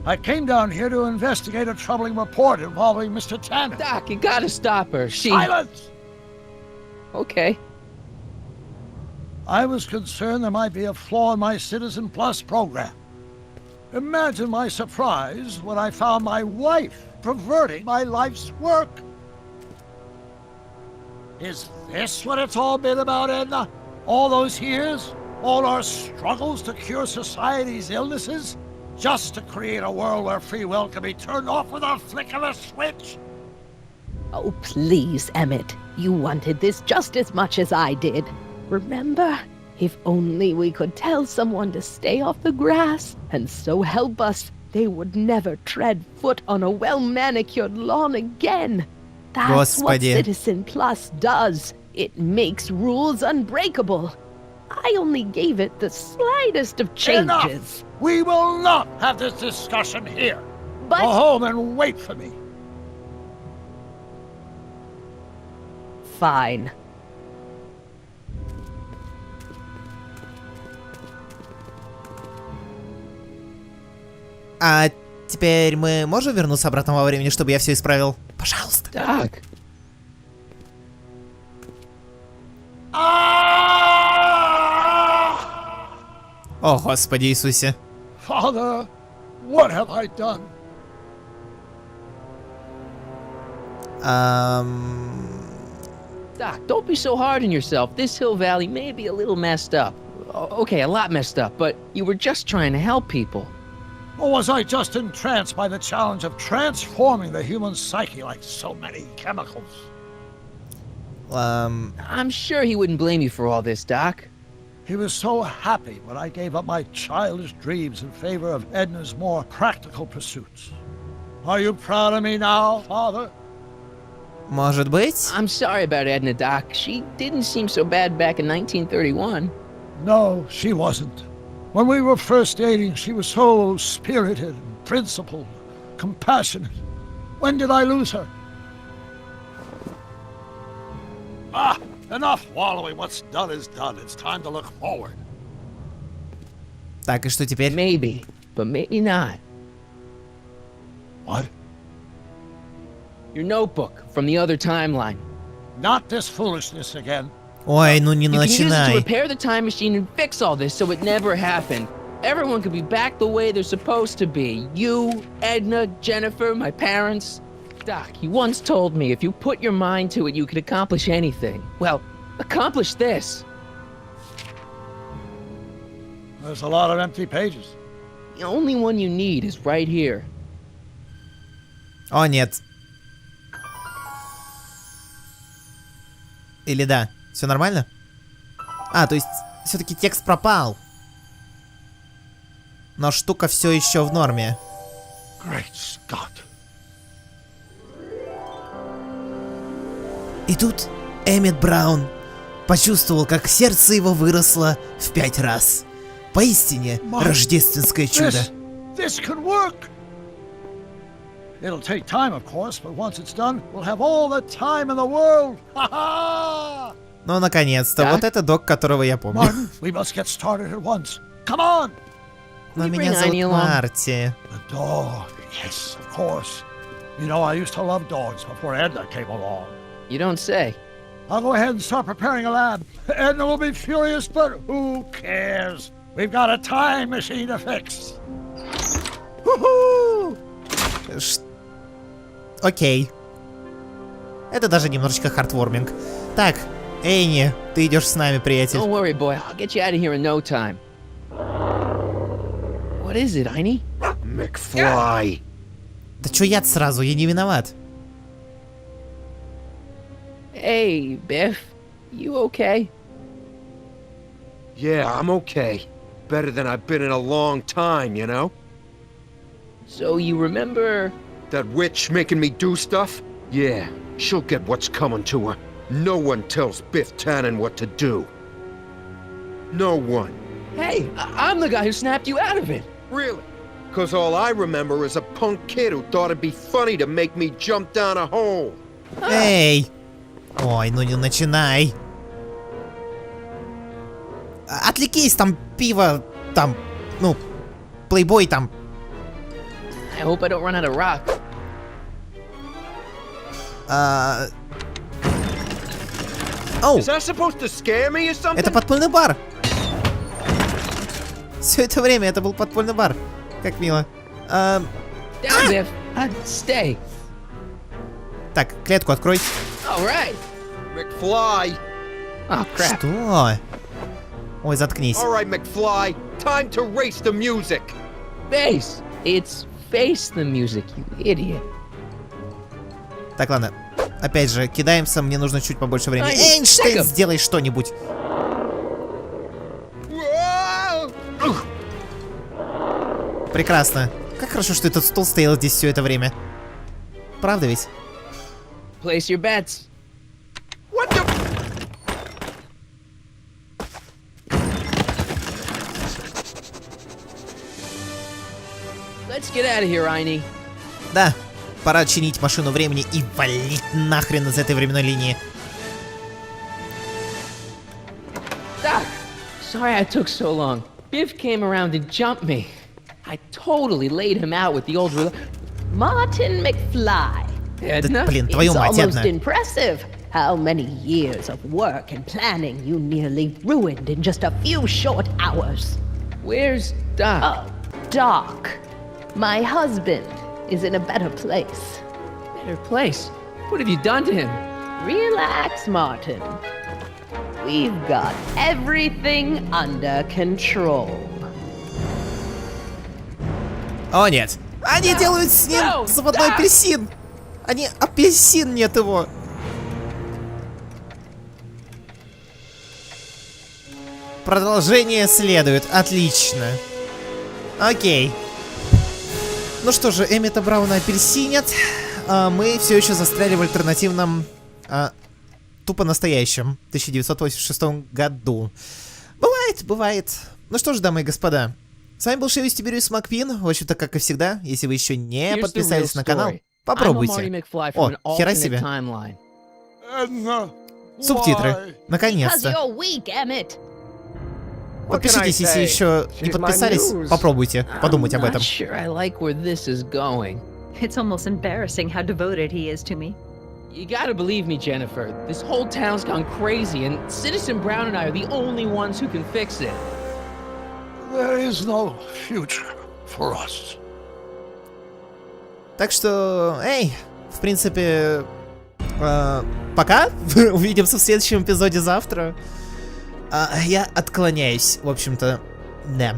I came down here to investigate a troubling report involving Mr. Tannen. Doc, you gotta stop her. She... Silence! Okay. I was concerned there might be a flaw in my Citizen Plus program. Imagine my surprise when I found my wife perverting my life's work. Is this what it's all been about, Edna? All those years? All our struggles to cure society's illnesses? Just to create a world where free will can be turned off with a flick of a switch? Oh, please, Emmett. You wanted this just as much as I did. Remember? If only we could tell someone to stay off the grass, and so help us, they would never tread foot on a well-manicured lawn again. That's what Citizen Plus does. It makes rules unbreakable. I only gave it the slightest of changes. Enough! We will not have this discussion here. But... Go home and wait for me. Fine. А теперь мы можем вернуться обратно во времени, чтобы я все исправил? Пожалуйста. Doc. О, Господи Иисусе. Father, what have I done? Doc, don't be so hard on yourself. This Hill-Valley may be a little messed up. Okay, a lot messed up, but you were just trying to help people. Or was I just entranced by the challenge of transforming the human psyche like so many chemicals? I'm sure he wouldn't blame you for all this, Doc. He was so happy when I gave up my childish dreams in favor of Edna's more practical pursuits. Are you proud of me now, Father? Может быть? I'm sorry about Edna, Doc. She didn't seem so bad back in 1931. No, she wasn't. When we were first dating, she was so spirited, principled, compassionate. When did I lose her? Ah, enough wallowing. What's done is done. It's time to look forward. Так, и что теперь? Maybe, but maybe not. What? Your notebook from the other timeline. Not this foolishness again. Ой, ну не You can use it to начинай. repair the time machine and fix all this so it never happened. Everyone could be back the way they're supposed to be. You, Edna, Jennifer, my parents. Doc, you once told me if you put your mind to it, you could accomplish anything. Well, accomplish this. There's a lot of empty pages. The only one you need is right here. О, нет. Или да? Все нормально? А, то есть, все-таки текст пропал. Но штука все еще в норме. Great Scott. И тут Эммет Браун почувствовал, как сердце его выросло в 5 раз. Поистине, рождественское чудо. This could work. It'll take time, of course, but once it's done, we'll have all the time in the world. Ha-ha! Ну, наконец-то, вот это док, которого я помню. Martin, we must get started at once. Come on! Но меня зовут Марти. The dog, yes, of course. You know, I used to love dogs before Edna came along. You don't say. I'll go ahead and start preparing a lab. Edna will be furious, but who cares? We've got a time machine to fix. Woohoo! Окей. Это даже немножечко хартворминг. Так, Эйни, ты идешь с нами, приятель. Don't worry, boy. I'll get you out of here in no time. What is it, Einie? McFly. Да чё я сразу? Я не виноват. Hey, Biff. You okay? Yeah, I'm okay. Better than I've been in a long time, you know? So you remember... That witch making me do stuff? Yeah, she'll get what's coming to her. No one tells Biff Tannen what to do. No one. Hey, I'm the guy who snapped you out of it. Really? Because all I remember is a punk kid who thought it'd be funny to make me jump down a hole. Эй! Ой, ну не начинай. Отвлекись, там пиво, там, ну, плейбой там. I hope I don't run out of rock. Оу! Is that supposed to scare me or something? Это подпольный бар. Все это время это был подпольный бар. Как мило. Down, Biff. Stay. Так, клетку открой. All right. McFly. Oh, crap. Что? Ой, заткнись. All right, McFly. Time to race the music. Face. It's face the music, you idiot. Так, ладно. Опять же, кидаемся, мне нужно чуть побольше времени. Эйнштейн, сделай что-нибудь. Прекрасно. Как хорошо, что этот стол стоял здесь все это время. Правда ведь? Place your bets. What the? Let's get out of here, Einie. Да. Пора чинить машину времени и валить нахрен из этой временной линии. Doc, sorry I took so long. Biff came around and jumped me. I totally laid him out with the old Martin McFly. Да, блин, твою мать, It's almost Эдна. impressive how many years of work and planning you nearly ruined in just a few short hours. Where's Doc? Oh, Doc. My husband is in a better place. Better place? What have you done to him? Relax, Martin. We've got everything under control. О, нет. Они делают с ним заводной апельсин. Они апельсин, нет его. Продолжение следует. Отлично. Окей. Ну что же, Эммета Брауна апельсинят. Мы все еще застряли в альтернативном тупо настоящем 1986 году. Бывает, бывает. Ну что ж, дамы и господа, с вами был Тибериус Макпин. В общем-то, как и всегда, если вы еще не подписались на канал, попробуйте. О, хера себе. Субтитры. Наконец-то. Подпишитесь, если еще не подписались. Попробуйте подумать об этом. It's almost embarrassing how devoted he is to me. You gotta believe me, Jennifer. This whole town's gone crazy, and Citizen Brown and I are the only ones who can fix it. There is no future for us. Так что, эй, в принципе, пока. Увидимся в следующем эпизоде завтра. Я отклоняюсь, в общем-то, да.